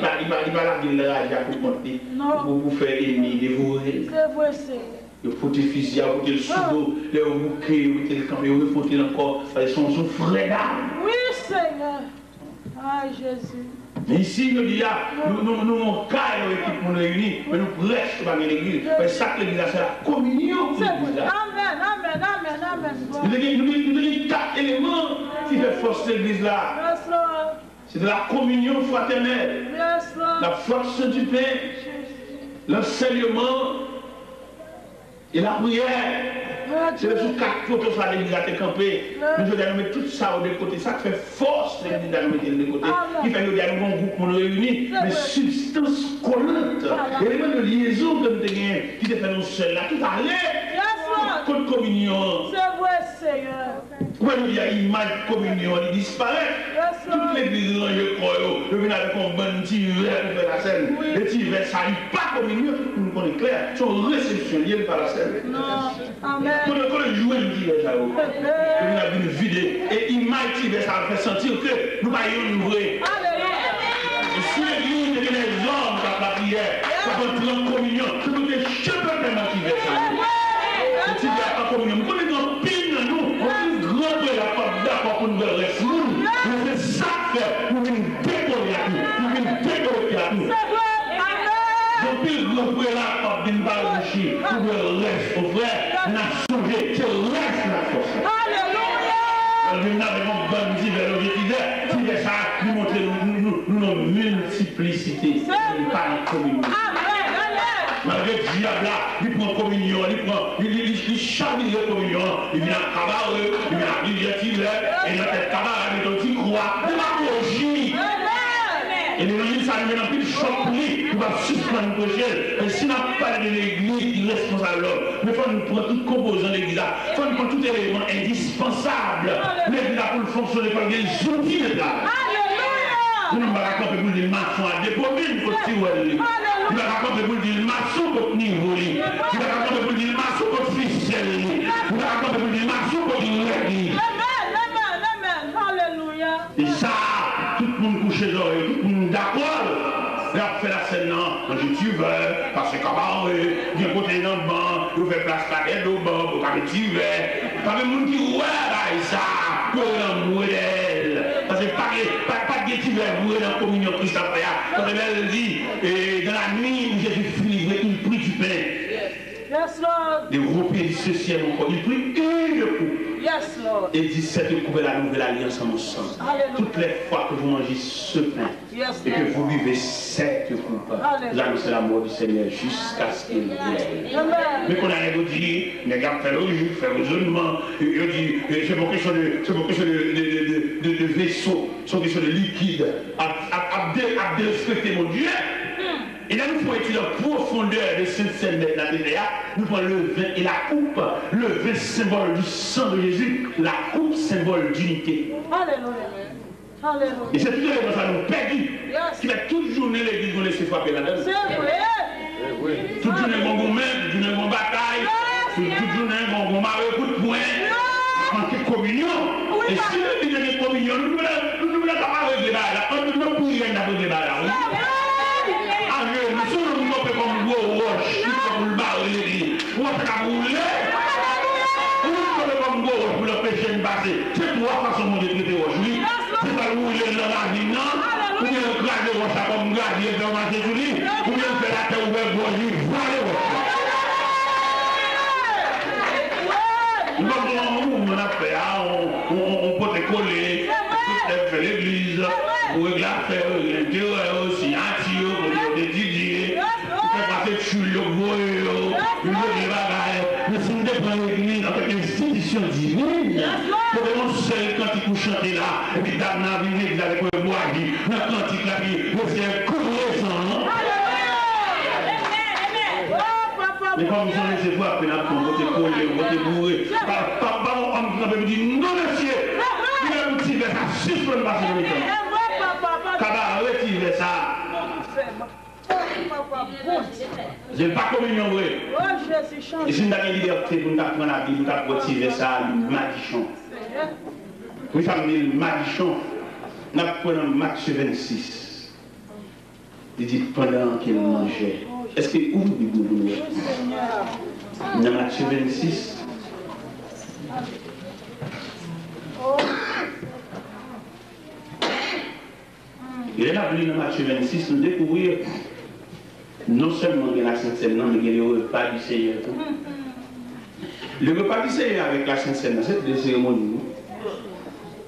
gueule de rage pour monter. Pour faire ennemi, dévorer. C'est vrai, Seigneur. Il faut te fusiller, il faut te le sous-dos, le bouquet, il faut te le camper, il faut te encore. Ils sont frères d'armes. Oui, Seigneur. Aïe, Jésus. Mais ici, nous disons, nous avons un cas d'équipe pour nous réunir, mais nous restons dans l'église. Mais ça, l'église, c'est la communion. C'est vrai. Amen, amen, amen, amen. Nous avons 4 éléments qui font force l'église là. Yes, Lord. C'est de la communion fraternelle, Yes, Lord. la force du pain, l'enseignement et la prière. C'est le sous 4 photos sur l'église à te camper. Nous devons mettre tout ça au côté. Ça fait force l'église à mettre de côté. Il fait que nous avons un groupe pour nous réunir, mais substance collante. Élément de liaison que nous avons qui te fait nous seuls là, tout à l'air. Contre communion. C'est vrai, Seigneur. Quand il y a une image de communion, il disparaît. Toute l'église, je crois, je viens avec un bon petit verre pour faire la scène. Le petit verre, ça n'est pas communion, nous connaissons clair. C'est une réception liée par la scène. Non. Amen. Quand on joue un petit verre, on a une vidéo. Et image petit verre, ça fait sentir que nous ne vrai. Alléluia. Et si l'église devient les hommes par la prière, ça peut prendre communion. C'est pour que je peux pas faire petit verre. Le petit verre pas communion. Nous connaissons pile dans nous. Grand père n'a pas d'accord pour nous rester. Mais c'est ça que nous venons décoller à nous. Nous tête au pied. Donc, il faut que la porte d'une balle de chien, pour le reste, au frère, n'a changé, c'est le reste la force. Alléluia! Nous avons bonne vie vers l'objectif, c'est ça, nous montrer nos multiplicité, pas une communion. Malgré le diable là, il prend communion, il charme la communion, il vient à cabaret, il vient à l'objectif, et dans cette cabaret, il dit croix, démagogie. Et les gens ça nous met dans plus de choc pour lui, il va suspendre le projet. Et si on n'a pas de l'église, il est responsable. Mais il faut nous prendre tout composant de l'église. Il faut nous prendre tout élément indispensable. L'église pour le fonctionner, il faut qu'il y ait des outils de travail. Nous ne pouvons pas raconter pour les maçons à dépôt, il faut tirer. Il va raconter pour les maçons contre niveau. Il va raconter pour les maçons contre ficelle. Il va raconter pour les maçons contre l'église. Et ça, tout le monde couche les oreilles, tout le monde d'accord. Il a fait la scène, non, je veux, parce que quand il y a un côté dans le banc, il fait place à l'aide au banc, pour qu'il tu veux. Pas de monde qui ouais, ça, pour un modèle. Parce que pas de qui veut vouer dans la communion Christ après. Quand elle dit, dans la nuit où Jésus fut livré, il prit du pain. Yes, Lord. Des groupes ceci encore. Il prit une coupe. Yes, Lord. Et dit cette coupe est la nouvelle alliance en mon sang. Toutes les fois que vous mangez ce pain et que vous buvez cette coupe, vous annoncez la mort du Seigneur jusqu'à ce qu'il vienne. Mais qu'on a dit, les gars fait logique, fait raisonnement, il dit, c'est pour question de vaisseau, c'est pour question de liquide, à respecter mon Dieu. Et là, nous pouvons étudier la profondeur de cette scène de la TVA. Nous prenons le vin et la coupe. Le vin, symbole du sang de Jésus. La coupe, symbole d'unité. Alléluia. Et c'est tout le ça nous perdu. Qui va toute journée l'église nous laisser frapper la donne. C'est vrai. Toute journée, on va mettre, toute journée, on va bataille. Toute journée, on va marrer coup de poing. En communion. Et si nous disons une communion, nous ne pouvons pas régler là. On ne peut pas régler là. Nous sommes comme gros roche, comme le bar de l'église. On va rouler. Nous sommes comme gros roche pour le péché de passer. C'est trois façons de traiter roche. C'est pas rouler dans la vie, non? Ou bien grader roche comme grader dans ma tête, ou bien faire la terre ouverte pour lui, voir les roches. Nous on a fait, on peut te coller, on peut faire l'église, on peut faire l'intérieur aussi, nous sommes des premiers l'église en tant qu'institution divine. Pour que seul quand il chanter là, et puis dans la vie, avec le bois, dans le cantique là, nous sommes connaissants. Mais comme vous en laissez voir, puis là, pour voter collé, voter bourré, papa, on me dit non, monsieur, il a un petit verre, ça suffit de passer le temps. Kaba, retirez ça. Je n'ai pas communion vrai. Et si nous avons une liberté pour nous apprendre la vie, nous avons retirer ça, le madichon. Oui, ça me dit le madichon. Nous apprenons Matthieu 26. Il dit pendant qu'il mangeait. Est-ce que où vous dans Matthieu 26. Il est là, dans Matthieu 26, nous découvrir non seulement la Sainte Seine, mais le repas du Seigneur. Le repas du Seigneur avec la Sainte Seine, c'est des cérémonies.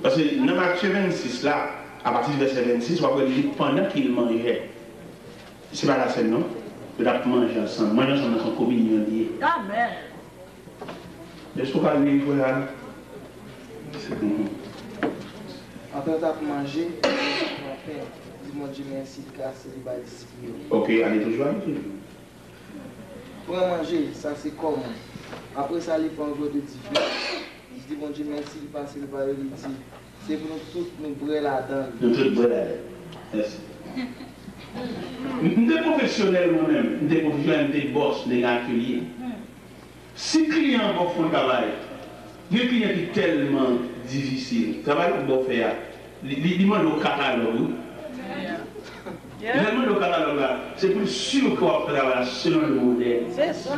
Parce que dans Matthieu 26, là, à partir du verset 26, on va dire pendant qu'il mangeait. C'est pas la scène, non? Il a mangé ensemble. Manger ensemble dans son communion lié. Amen. Est-ce qu'on va lui jouer là? Après avoir mangé, dis-moi Dieu merci de casser les balles disciplines. Ok, allez toujours. Pour manger, ça c'est comment? Après ça, il prend un gros de diffus. Il dit bon Dieu merci de passer le balles de c'est pour nous tous nous brûler là-dedans. Nous tous brûler là-dedans. Merci. Nous sommes professionnels nous-mêmes, nous sommes professionnels, des boss, des ateliers. Si client va faire un travail, il y a un client qui est tellement difficile, le travail qu'on va faire, il demande au catalogue. Il demande au catalogue là, c'est plus sûr qu'on va faire travail selon le modèle. C'est ça.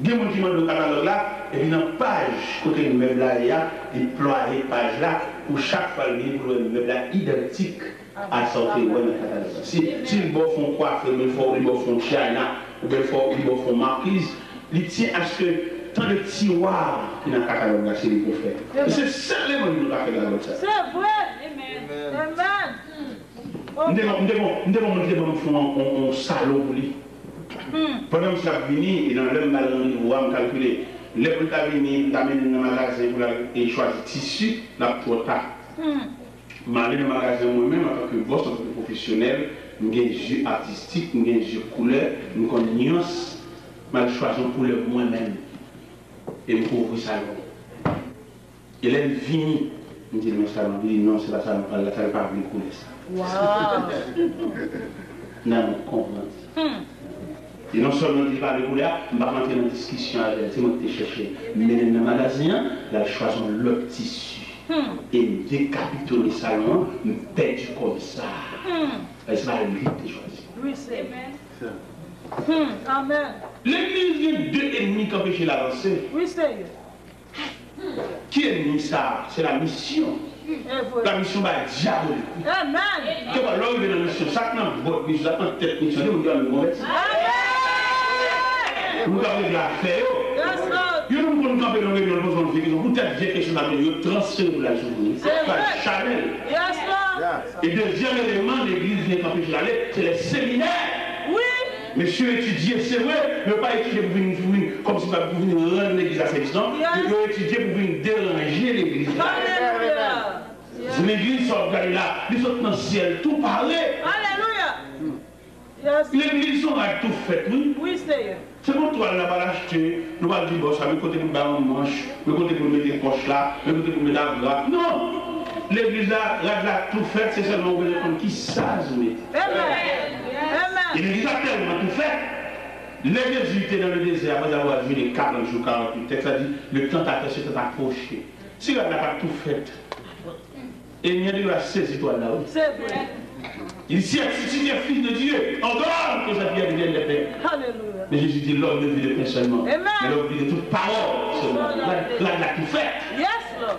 Il y a des gens qui demandent au catalogue là, et puis dans la page, côté immeuble là, il y a déployé page là, où chaque fois il y a un immeuble là identique à sortir de la si le bon font coiffer, il faut le bon font China, ou bien il faut font marquise, il tient à ce que tant de tiroirs qui n'a qu'à catalogue c'est les prophètes. C'est ça les gens qui nous a fait la loi. C'est vrai. Amen. Nous devons faire un salon pour lui. Pendant que ça vient, et dans le mal on va calculer. Les gens qui viennent dans le magasin pour choisir tissu, la trop tard. Je dans le magasin moi-même en tant que boss, en tant que professionnel, nous avons des jeux artistiques, nous avons des jeux couleurs, nous avons des nuances. Je choisis une couleur moi-même. Et je couvre le salon. Et là, il vient, il dit, non, c'est pas ça, ça ne va pas venir couler ça. Wow! Non, on comprend. Et non seulement il parle de couleur, je ne vais pas rentrer dans la discussion avec elle, c'est moi qui t'ai cherché. Mais dans le magasin, il a choisi le tissu. Et décapiter le salon, me pète comme ça. C'est pas lui qui a choisi. Oui, c'est Amen. Amen. L'église, il y a deux ennemis qui empêchent l'avancée. Oui, c'est Qui est ennemi ça? C'est la mission. La mission va être diabolique. Amen. Que va l'homme dans la mission, chacun votre mission, chacun tête mission, nous devons nous convertir. Nous devons la faire. Nous devons camper dans les besoins de vie. Vous êtes bien quelque chose à nous transférer pour la journée. C'est pas Chanel. Et deuxième élément, l'église vient camper sur l'allée, c'est les séminaires. Oui. Monsieur étudier, c'est vrai, ne pas étudier pour venir, comme si vous venir rendre l'église à service, non. Vous pouvez étudier pour venir déranger l'église. L'église sort de là, ils sont dans le ciel, tout parler. Alléluia. L'église sont tout fait, oui. Oui, c'est c'est bon, toi, on va l'acheter, nous allons dire, bon, ça, le côté pour mettre un manche, le côté pour mettre une poche là, le côté pour mettre un bras. Non! L'église là, tout fait, c'est seulement vous allez qui ça, vous mettez. Et l'église a tellement tout fait. Les jésuites dans le désert, après avoir vu les 40 jours, 48, texte a dit, le tentateur s'est approché. Si on n'a pas tout fait, et il y a de la saisir toi là. C'est vrai. Il dit, si tu es fils de Dieu, en dehors que sa vie devienne de paix. Alléluia. Mais Jésus dit, l'homme ne vit de pain seulement. Amen. Mais l'homme vit de toute parole seulement. Là, il a tout fait. Yes, Lord.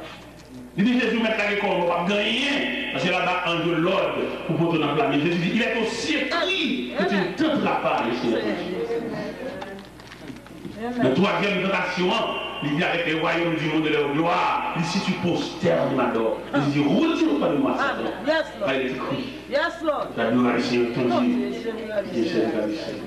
Il dit, Jésus, mettre la récolte, on ne va pas gagner. Parce que là-bas, en de l'ordre pour porter dans la place. Jésus dit, il est aussi écrit que tu ne tenteras pas ici. La troisième tentation, il dit avec les royaumes du monde de leur gloire, il dit si tu posternes ma dor, il dit retire pas de moi Satan. Yes, Lord. Il est écrit. Yes, Lord. La gloire du Seigneur ton Dieu.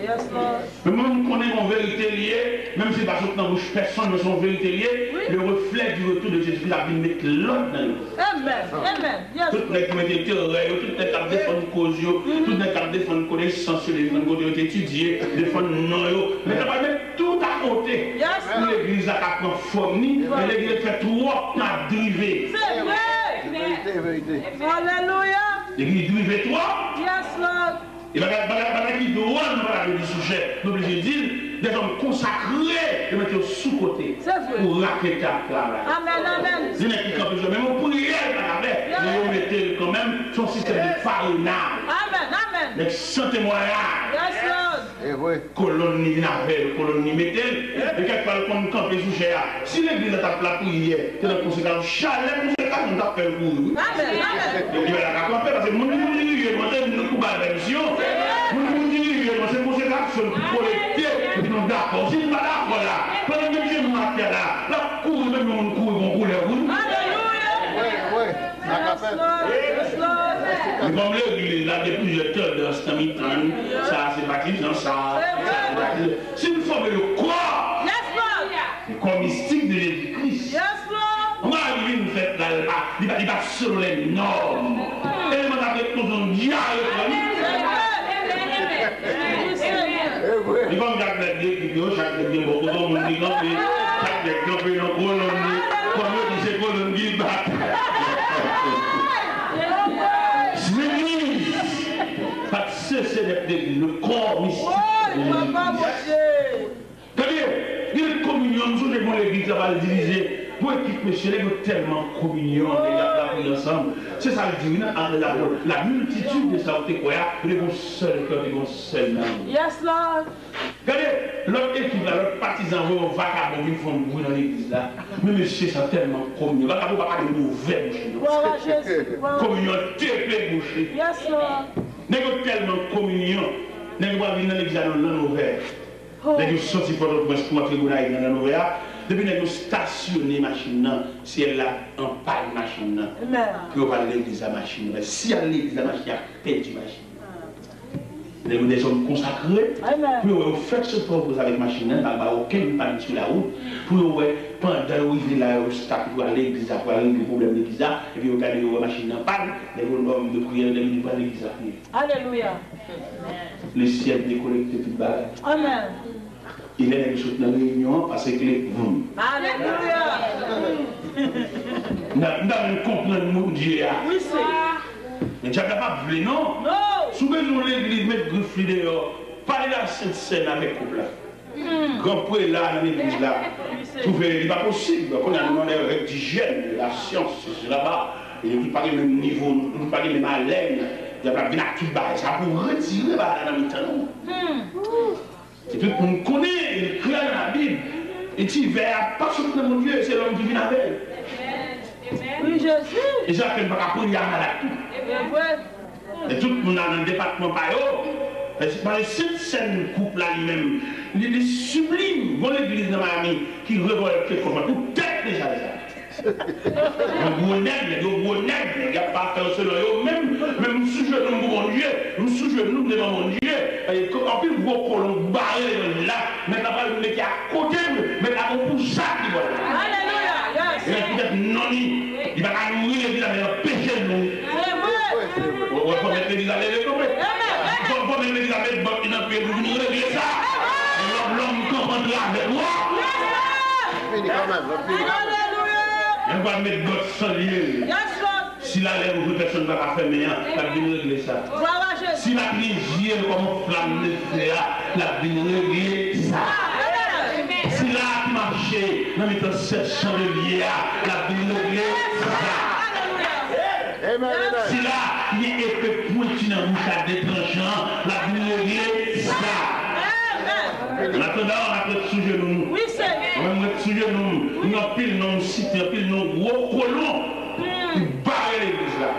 Yes, Lord. Mais moi, nous connaissons en vérité liée, même si parce que dans bouche personne ne sont vérité liée, le reflet du retour de Jésus a vu mettre l'autre dans le monde. Amen. Amen. Yes. Tout les qui mettent théorie, tout les qui défendent cause, tout les qui défendent connaissance, défendent côté étudier, défendent non, mais ça va mettre tout à côté. Yes. L'église a prendre forme, mais l'église fait trop à driver. C'est vrai. Vérité. Alléluia. L'église drive trop. Yes, Lord. Et bien, qui doit nous parler du sujet, nous obligés de dire des hommes consacrés de mettre sous-côté pour raqueter à travail. Amen, amen. Il n'y a qui campent, mais mon prière, vous mettez quand même son système de farinage. Amen, amen. Mais sans témoignage. Yes, Lord. Colonie n'avait, colonie mettait, et quelque part, comme camper sous cher. Si l'église a la prière, c'est la conséquence, chalet, conséquence, on t'appelle pour vous. Amen, amen. Il va la camper parce que mon dirige, moi, c'est une coupe à la mission. Mon dirige, moi, c'est conséquence, pour collecter, et puis nous d'accord. Si nous pas d'accord là, pendant que je m'attends là, la cour, même on court, on coule, Oui, Yes, Lord. et comme l'église, là, depuis plusieurs temps, dans ce temps, ça, c'est baptisant, ça. Si nous formons le corps, Yes, Lord. le corps mystique de Jésus-Christ, Yes, Lord. on va arriver une fête là, il va selon les normes. Et on a fait nos dialogues. Et comme chaque vidéo, chaque vidéo, beaucoup de monde dit campé, chaque campé dans colonie, comme on dit c'est colonie qui bat. L'église, pas cesser d'être le corps mystique. C'est-à-dire, il y a une communion, nous sommes l'église, ça va le diviser pour équipe missionnaire, il y a tellement de communion, les gars ensemble. C'est ça le dit, la multitude de ça, c'est quoi? Il y a un seul cœur, il y a un seul âme. Yes, Lord. Regardez, l'autre équipe, l'autre partisan, vont vagabond, ils font bruit dans l'église là. Mais monsieur, ça tellement communion. Vagabond, pas de mauvais bouche. Communion, très bouche. Yes, Lord. N'est tellement communion. N'est pas venir dans l'église dans l'ouvert. N'est pas sorti pour le prince pour entrer dans l'ouvert. Depuis que nous stationnons la machine, si elle a un pas de machine, puis on va aller l'église à la machine. Si elle l'église à la machine, il y a perdu la machine. Nous des hommes consacrés, puis on fait ce propos avec la machine, il n'y a aucun pas sur la route, puis on pendant que vous avez obstacle pour aller à l'église, pour aller au problème de l'église, et puis on regarde la machine en panne, les hommes de prière, les gens de l'église à prier. Alléluia. Le ciel déconnecté tout le bagage. Amen. Il est dans la réunion parce que les vous. Alléluia. Nous devons comprendre mon Dieu. Oui, c'est. Mais tu n'as pas voulu, non? Non. Souvent, nous l'église, mettre griffes dehors, parler de la Sainte Seine avec le couple. Grand prêtre là, dans l'église là, trouver, pas possible. On a demandé d'hygiène, la science, c'est là-bas. Et nous ne parlons pas même niveau, nous ne parlons même haleine. Il n'y a pas de tout bas. Ça pour retirer dans le temps. Et tout le monde connaît, il crée dans la Bible. Et tu verras, pas sur mon Dieu, c'est l'homme qui vient avec elle. Oui, Jésus. Et ça, il ne va pas prendre la maladie. Et tout le monde dans le département par eux. Par cette scène couple là lui-même, il est sublime. Bon, l'église de Miami qui révolte comment tout tête déjà ça. Un gros nègre, il n'y a pas fait selon eux, même sous genou mon Dieu, nous sous genou devant mon Dieu. En plus, vous colon barré là, mais la balle qui est à côté, mais la pour ça qui va. Alléluia. Il va peut-être non, il va mourir, il va pécher nous. On va mettre l'église à l'église. On va mettre l'église à l'église, il n'a pas pu nous régler ça. L'homme comprendra avec moi. Fini quand même, on va mettre God sans lieu. Si la lèvre ou personne ne va pas faire meilleur, la vie régler ça. Si la prière comme flamme de feu, la vie régler ça. Si la marché, dans les chandeliers, la vie régler ça. Si là, il y a effet pointu dans le bouchard d'étrangers, la vie régler ça. En attendant, on a pris sous genou. Oui, Seigneur. On a pris sous genou. Nous avons pris nos sites, nous avons pris nos gros colons. Qui barrent l'église là.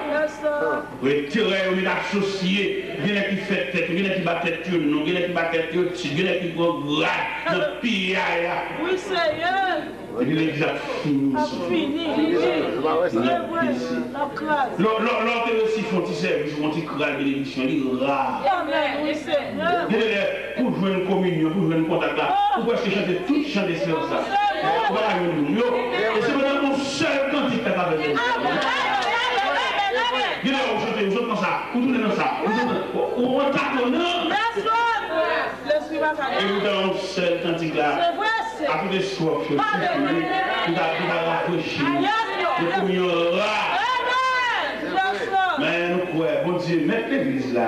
Retirer, on est associé. Il y en a qui fait tête, il y en a qui bat tête, il y en a qui bat tête, il y en a qui prend grade, dans pire. Oui, Seigneur. Et puis l'église a fini. Fini. L'autre aussi font un service, font un crâne de l'émission, il est rare. Oui, Seigneur. Pour jouer une communion, pour jouer une contact là, pour pouvoir chanter tout chanter sur ça. Voilà, et c'est maintenant mon seul cantique qui a fait ça. Vous chantez, vous comme ça, vous tournez dans ça, vous attaquez, non? Et vous avez un seul cantique là. À tous les soirs, vous avez rafraîchi, vous communion rare. Mais nous croyons, bon Dieu, mettez l'église là.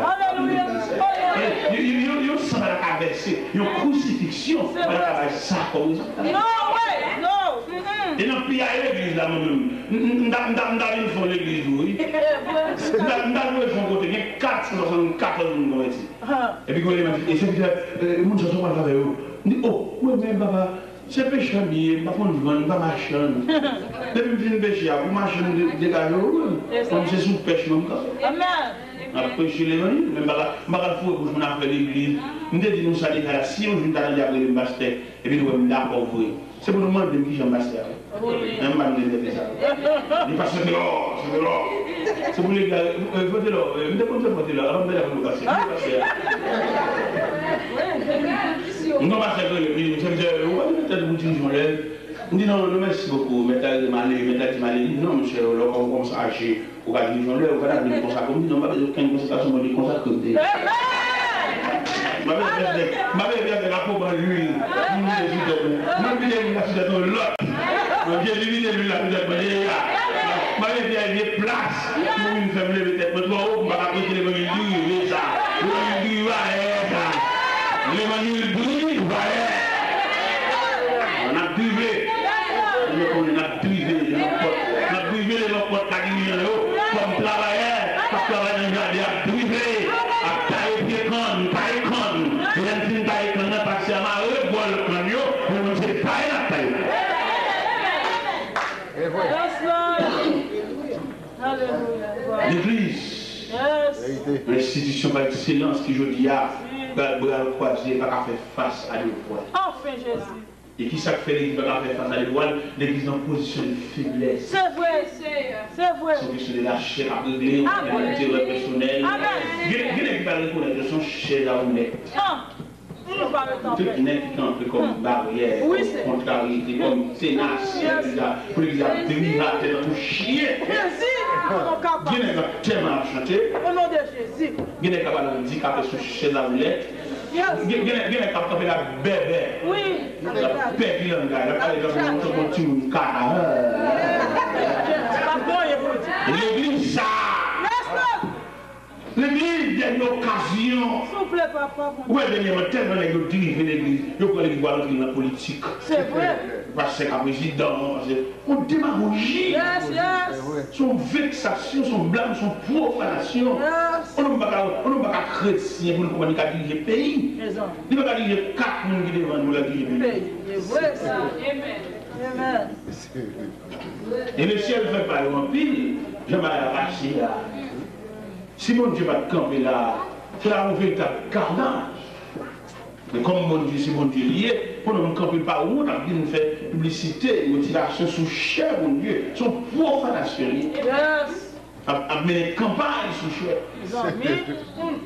Il y a un sang à verser, il y a une crucifixion à ça comme ça. Non, oui, non. Et dans le pays à l'église là, moi-même, nous avons l'église, oui. Nous avons fait côté, il y a 474 personnes. Et puis, et c'est que les gens sont pas avec eux. On dit, oh, oui, mais papa, c'est péché, je ne vais pas marcher. Depuis que je viens de pécher, vous marchez des gars, comme c'est sous pêche, même cas. Amen. Après, chez les gens, même pas pour que je m'appelle l'église. Nous disons nous ça là, si on vient d'aller après le master, et puis nous sommes là pour vous. C'est pour nous demander qui j'ai un master. Même pas nous dire ça. Il passe de l'or, c'est de l'or. C'est pour les gars, votez l'or. Vous devez voter l'or, alors vous allez vous passer. Nous sommes passés avec l'église, nous sommes dit, peut-être vous dites, on dit non, merci beaucoup, mettez de malé, non, monsieur, on va s'arracher, on va dire, on va dire, comme ça, comme non, pas besoin de consultation, on va dire, comme ça, comme ça. Ma mère vient de la peau en l'huile, ma vie est la fille de l'autre, ma vie est l'huile de la fille de l'autre, ma vie est des places, pour une femme lever tête, mais toi, on va approcher les manuels du ça, les manuels du va les manuels du va on a duvé. On a privé, à taille pied con, taille con. Et une taille con, parce que ma revole con yo, on ne sait pas la taille. L'église, l'institution par excellence qui je dis à bras croisés, pas qu'à faire face à l'étoile. Enfin Jésus. Et qui ça fait l'église pas faire face à l'étoile? L'église en position de faiblesse. C'est vrai, c'est vrai. C'est question de la chair à régler, de l'intérêt personnel. Il y a qui va reconnaître de son chair à rouler. Tout n'est qu'un peu comme barrière, comme contrariété, comme ténace, pour les abtenir la tête à tout chien. Il y a tellement à chanter. Au nom de Jésus. Il y a capable de handicapé sur chaise à roulette. Il y a capable de la bébé. Oui. La bébé qui l'en gagne. La bébé qui l'en gagne. L'église, ça. L'église a une occasion. Souffle, papa. Oui, dernièrement, tellement de diriger l'église. Ils ont l'église dans la politique. C'est vrai. Parce que le président, on démagogie. Yes, yes. Son vexation, son blâme, son profanation. Yes. On n'a pas chrétien pour nous communiquer à diriger le pays. Il ne va pas diriger 4 personnes qui devant nous la diriger le pays. C'est vrai ça. Amen. Et le ciel ne fait pas le pile. Je m'ai arraché là. Si mon Dieu va camper là, c'est là un véritable carnage. Mais comme mon Dieu, c'est mon Dieu lié, pour nous camper par où on a bien fait publicité, motivation sous cher, mon Dieu, son profanation. Yes. À mener campagne sous cher.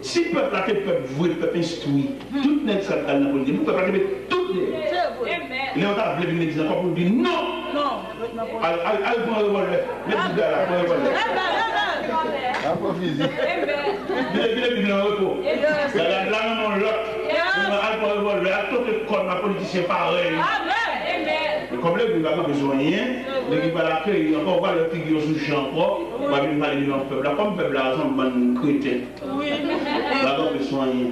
Si le peuple a fait peuple voué, peuple instruit, tout n'est pas dans la politique, le peuple a fait tout les. Il est en train de venir l'église encore pour dire non. Non. Allez prendre le revolver. Mettez le gars là, prendre le revolver. Un peu physique. Venez dans le repos. Là, non, l'autre. Allez prendre le revolver. Tout le corps de politicien pareil. Comme les gens n'ont pas besoin de rien, l'équipe à l'accueil, il y a encore le figure sous champ propre, on va venir parler du peuple. Là, comme le peuple a un bon chrétien, oui. Il n'a pas besoin de rien.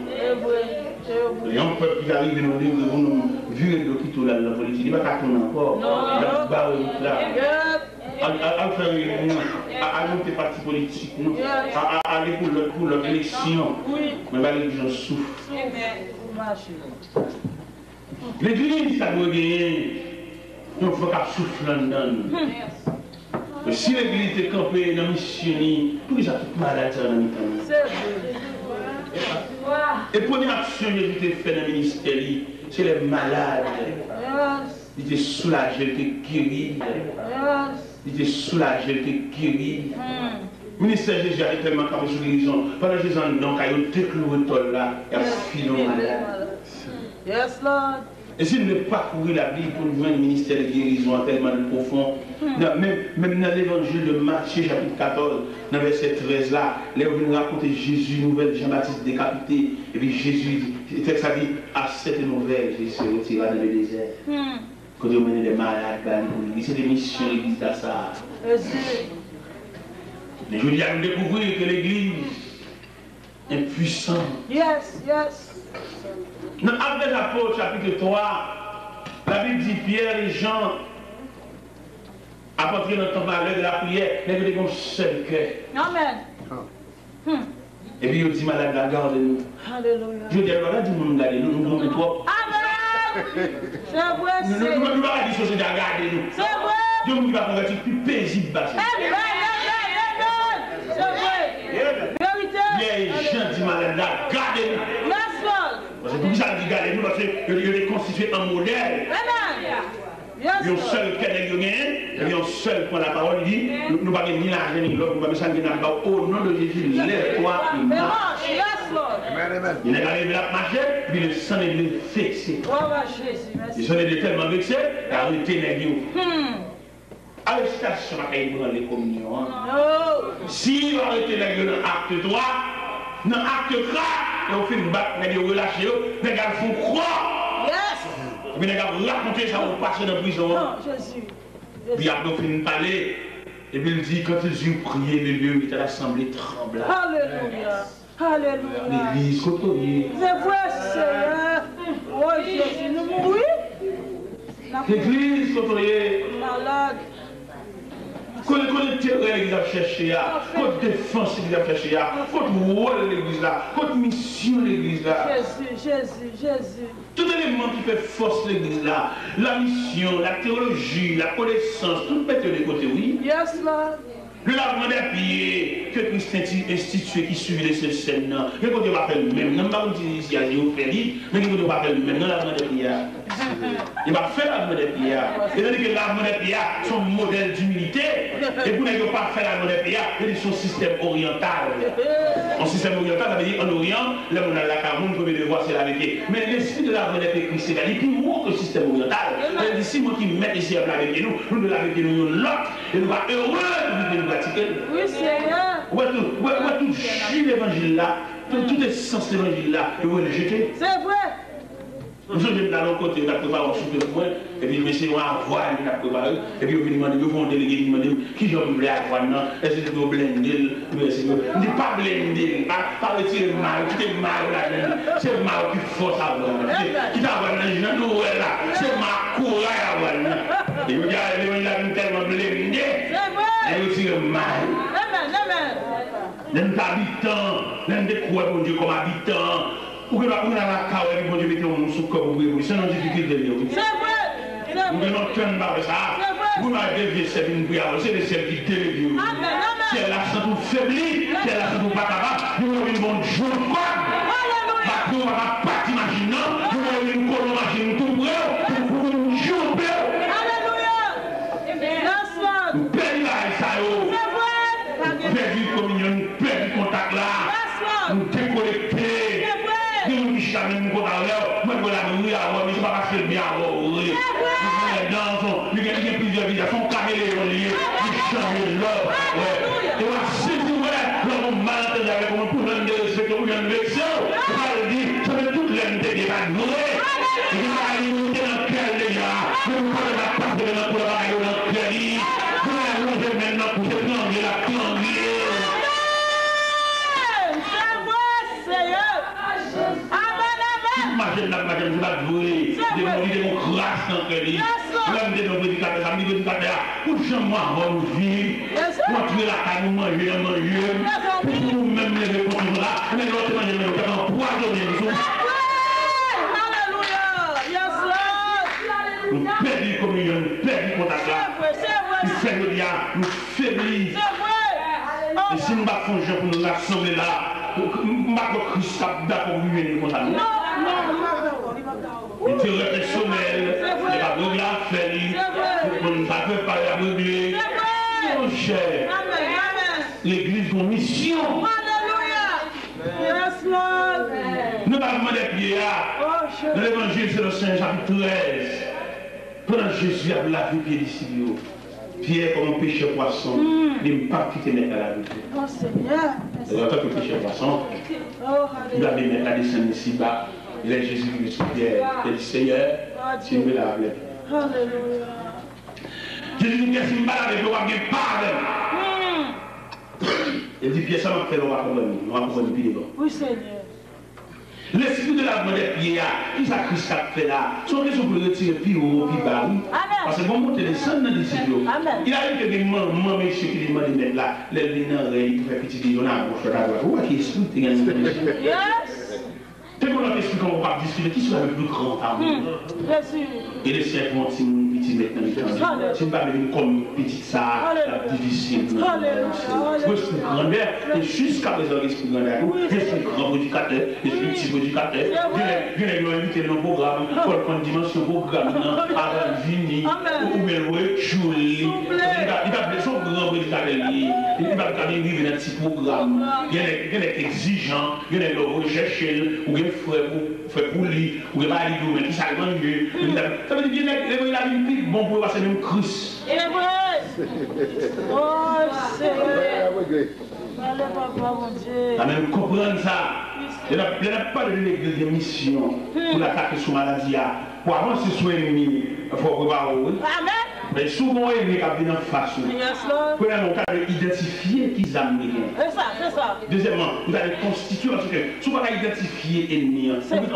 Il y a un peuple qui arrive dans le livre, vous nous vivez de qui tout là, la politique, il ne va pas tourner encore. Il va se barrer là. À faire à monter parti politique, à aller pour leur élection. Mais les gens souffrent. L'église, ça doit gagner. Il faut qu'elle souffle en dedans. Si l'église est campée dans la mission, tout ça tout malade dans la mission. Et la première action que j'ai fait dans le ministère, c'est les malades. Il était soulagé, il était guéri. Il était soulagé, il était guéri. Le ministère Jésus a tellement campé sur guérison. Pendant que Jésus a donc décloué tout là, il a fini malade. Yes, Lord. Et si nous ne parcourons la Bible pour nous voir un ministère de guérison tellement profond, même dans l'évangile de Matthieu, chapitre 14, dans verset 13 là, là où nous raconter Jésus, nouvelle Jean-Baptiste décapité, et puis Jésus, ça dit, à cette nouvelle, Jésus se retira dans le désert. Quand on menait les malades, c'est des missions de l'église à ça. Mais je dis à nous découvrir que l'église est puissante. Yes, yes. Dans Actes des Apôtres, chapitre 3, la Bible dit Pierre et Jean apportent notre temps à l'heure de la prière, mais ils ont un seul cœur. Amen. Et puis ils disent malade, regardez-nous. Alléluia. Je dis, regardez nous, regardez-nous, nous nous trop. Amen. C'est vrai, c'est vrai. Nous ne pouvons pas dire que c'est regardez-nous. C'est vrai. Dieu nous va convertir plus paisible. Amen. C'est vrai. Vérité. Pierre et Jean disent malade, regardez-nous. C'est pour ça que je dis, parce qu'il est constitué en modèle. Il y a un seul qui est gagné, il y a un seul point la parole, il dit, nous ne pouvons pas ni l'argent ni l'autre, nous ne pouvons pas au nom de Jésus, lève-toi et marche. Il est arrivé à marcher, puis le sang est vexé. Le sang est tellement vexé, il a arrêté les guillemets. Arrestation à les communions. Si on arrête les guillemets dans acte 3, dans acte 4, on fait une batte, mais on relâche, les gars font croire. Mais les gars raconter ça, on passe dans la prison. Puis après, on finit de parler. Et puis il dit, quand ils ont prié, le lieu était l'assemblée trembla. Alléluia. Alléluia. L'église côtoyée. C'est vrai, Seigneur. Oh Jésus, nous mourons. L'église côtoyée. Malade. Côté terrain l'église a cherché, côté défense l'église a cherché, côté rôle l'église là, côté mission l'église là. Jésus. Tout élément qui fait force l'église là, la mission, la théologie, la connaissance, tout mettre de côté, oui. Yes, Lord. Le lavement des pieds que Christ institué qui suit les scènes, que vous va faire même, non pas comme ici à Dieu fait mais que vous va faire même dans lavement des pieds. Il va faire lavement des pieds. Et tandis que lavement des pieds sont modèle d'humilité, et vous n'avez pas fait lavement des pieds, c'est son système oriental. En système oriental, ça veut dire en Orient, là on a la carbone, vous pouvez le voir, c'est la vérité. Mais l'esprit de lavement des pieds, c'est plus moins que le système oriental. C'est ici, moi qui mets ici avec nous de laver nous l'autre, et nous va heureux de oui, Seigneur. Ouais, tout l'évangile là, tout essence de l'évangile là, et vous le jetez. C'est vrai. Nous sommes dans l'autre côté, on a préparé un souper pour moi, et puis monsieur, on a voix, on a préparé, et puis on me demande, vous font un délégué, il me dit, qui j'en voulais avoir, non, est-ce que vous blender, on dit pas blender, pas retirer mal, qui est mal là, c'est mal qui force à avoir, qui t'a avoir dans le nous là, c'est mal courage à avoir, et vous dites, il a tellement blender, et vous tirez mal. Les habitants, les découvertes, mon Dieu, comme habitants, ou que nous avons la caille, mon Dieu, mettez mon sous comme vous, c'est une difficulté. C'est vrai. Vous ne m'entendez pas ça. Vous m'avez dévié, c'est une prière, c'est le ciel qui télévise. C'est la santé faiblie, c'est la santé pas capable. Nous avons une bonne jour. Alléluia. Nous n'avons pas d'imaginer, nous avons une colonne machine tout près, pour une jour. Alléluia. Nous perdons ça. Nous perdons la communion, nous perdons le contact là. Nous déconnecter. Nous jamais nous comptons là. Moi, je vais la mais je ne vais pas faire bien. Il y a plusieurs vies, son caméléon lié, il change l'or. Et on va saisir, l'homme malentendu avec un problème de respect, on vient de vexer. On va dire, ça fait toute l'unité qui va nous. Et on va limiter dans le cœur les gars. On va la part de notre travail dans le cœur. On va allonger maintenant pour se planger la plongée. Madame, je vais jouer des démocrates dans le pays. L'homme des prédicateurs, ça me dit prédicateur, pour jamais avoir une vie, montrer la caille, nous manger, pour nous-mêmes les répondre là, mais l'autre manger, nous avons poisonné nous. Alléluia! Nous perdons la communion, nous perdons le contact là. Nous faisons le lien, nous faiblissons. Et si nous ne faisons pas pour nous rassembler là, Marc Christ a d'accord pour nous comme ça. Il était réflexionnel, il va brûler la feuille, on ne va pas parler à brûler. Mon cher, l'église en mission. Yes, Lord. Nous avons des pieds dans l'évangile, c'est le Saint chapitre 13. Pendant Jésus a lavé les pieds disciples, Pierre, comme un pécheur poisson, il ne pas quitter mettre à la vie. Oh Seigneur. En tant que pécheur poisson, il va mettre la descendre ici bas. Il est Jésus qui dit Pierre, il dit Seigneur, tu me laves les pieds. Alléluia. Jésus dit Pierre, si je me lave les pieds, on va bien parler. Il dit Pierre, ça m'a fait le roi on va comprendre depuis les bons. Oui, Seigneur. L'esprit de lavement des pieds, qui ça Christ a fait là, son raison pour le retirer plus haut, plus bas. Parce que bon, monter les sons dans les disciples. Il arrive que des mamans, messieurs qui demandent de mettre là, les bénins, ils font petit déjeuner à gauche, à droite. Où est-ce qu'il explique? Yes! C'est qu'on a expliqué qu'on va discuter qui sera le plus grand amour. Et les serpents, si nous petit maintenant, c'est pas même comme petit ça, difficile. L'esprit grandeur, et jusqu'à présent, l'esprit grandeur, l'esprit grand prédicateur, l'esprit petit prédicateur, je l'ai invité dans le programme, pour prendre dimension programme, avant Vini, ou Meloué, Chouli. Il va blesser son grand prédicateur, il va vivre dans un petit programme. Il est exigeant, il est recherché, ou il fait pour lui, ou il va aller mais qui ça manger. Ça veut dire qu'il a une vie bon pour passer même Christ. Il est vrai. Oh Seigneur. Allez papa mon Dieu. Amen, comprendre ça. Il n'y a pas de l'église de mission pour l'attaquer sur maladie. Pour avancer sur l'ennemi, il faut préparer. Amen. Mais souvent, il y a des façon. Premièrement, vous allez identifier qui les amis. C'est ça, c'est ça. Deuxièmement, vous allez constituer, parce que si vous allez identifier l'ennemi, vous allez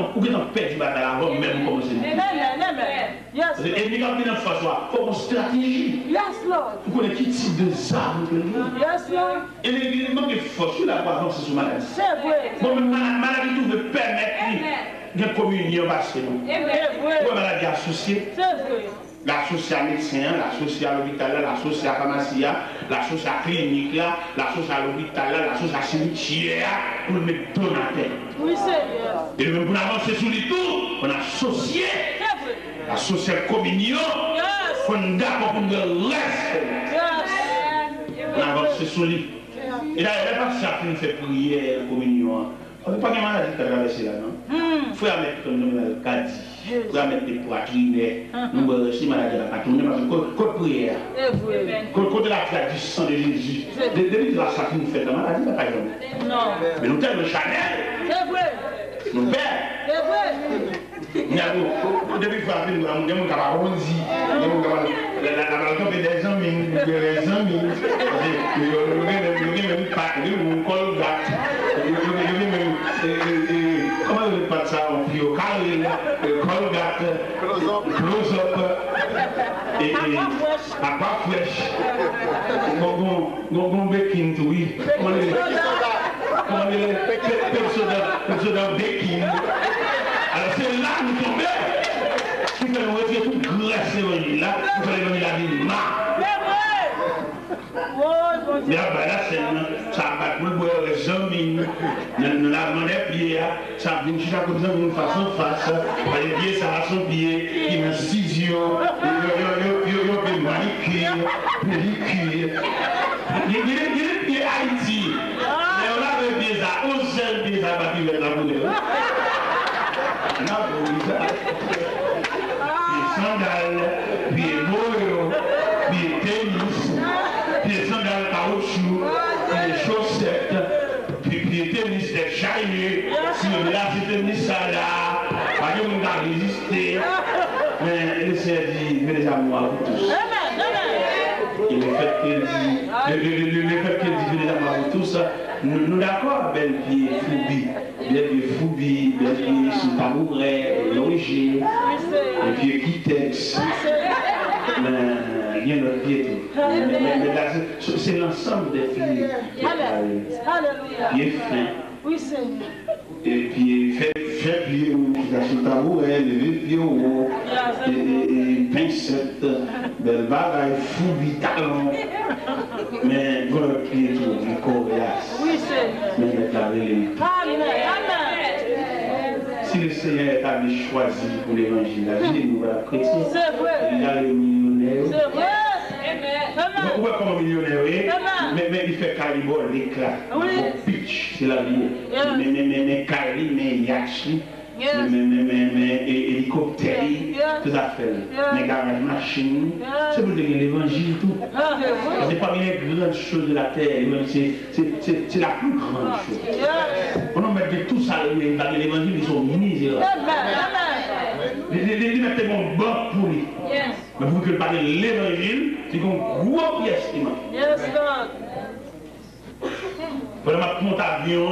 perdre la bataille avant même commencer. L'ennemi qui est en face, il faut une stratégie. Yes, Lord. Vous connaissez quel type de armes que vous Yes, Lord. Et les manque de force, il a pas avancé sur maladie. C'est vrai. Bon, maladie tout veut permettre de communion parce que nous. Pourquoi maladie associée? C'est vrai. L'associé à médecin, l'associé à l'hôpital, l'associé à pharmacie, l'associé à clinique, l'associé à l'hôpital, l'associé à cimetière, pour le mettre donateur. Oui, Seigneur. Et même pour avancer sur les tours, on a associé, associé à communion, on a d'accord pour le reste. On a avancé sur les. Et là, il n'y a pas chacun fait prière, communion. On ne peut pas de maladie qui a traversé là, non? Il faut mettre comme nous, le caddie. Il faut mettre des poitrines. Nous, si maladie n'a pas tourné, parce que côté prière, côté la fête du sang de Jésus, depuis la chacun fait la maladie n'a pas eu. Non. Mais nous sommes Chanel. C'est vrai. Nous père. C'est vrai. Nous avons, depuis que nous avons des gens qui ont dit, la maladie fait des amis, des amis. Nous avons pas, nous avons comment on appelle ça en bio Colgate, close-up et aqua fresh, gon baking to oui. Comment on dit soda baking. Alors c'est là que nous tombons. Si nous retirer toute graisse là, vous allez venir la vie marre. Mais là, ça va pour les hommes, nous l'avons des pieds, ça vient jusqu'à comme ça, d'une façon face, les pieds, ça va son pied, il y a un ciseau, il y a des manicures, pédicures. Il y a des pieds Haïti, mais on a des pieds à 11 pieds à bâtir avec la boule. Pieds sandales, pieds boyo, pieds tennis. Pieds sandales caoutchouc, les chaussettes, puis tennis des chaillés, si on l'a tennis ça là, pas de monde à résister. Mais le Seigneur dit, mais les amours à vous tous. Et le fait qu'il dit, les amours à vous tous, nous d'accord, bel pied Foubi, bel pied sous tabouret, l'origine, le pied Kitex. Il y a notre pied tout. C'est l'ensemble des filles. Pied fin. Oui, Seigneur. Et puis, fait plier sur le tabouret, lever pied au haut, et pincette, belle bagaille, foubi, talon. Mais, le pied tout, du coriace. Oui, Seigneur. Mais, déclarer. Amen. Si le Seigneur avait choisi pour l'évangile, la vie nous va chrétien. C'est vrai. Il y a les millionnaires. C'est vrai. Vous voyez comment millionnaire, mais il fait caribor, l'éclat. Pitch, c'est la vie. Mais caribor, mais yacht, mais hélicoptère, tout ça fait. Mais garage machine, c'est pour dire l'évangile tout. C'est pas une grande chose de la terre, c'est la plus grande chose. On en met tout ça, l'évangile, ils sont misérables. Les mettent tellement bon pour lui. Mais vous que parler l'évangile, c'est une grosse pièce. Yes, Lord. Pour ma monte avion,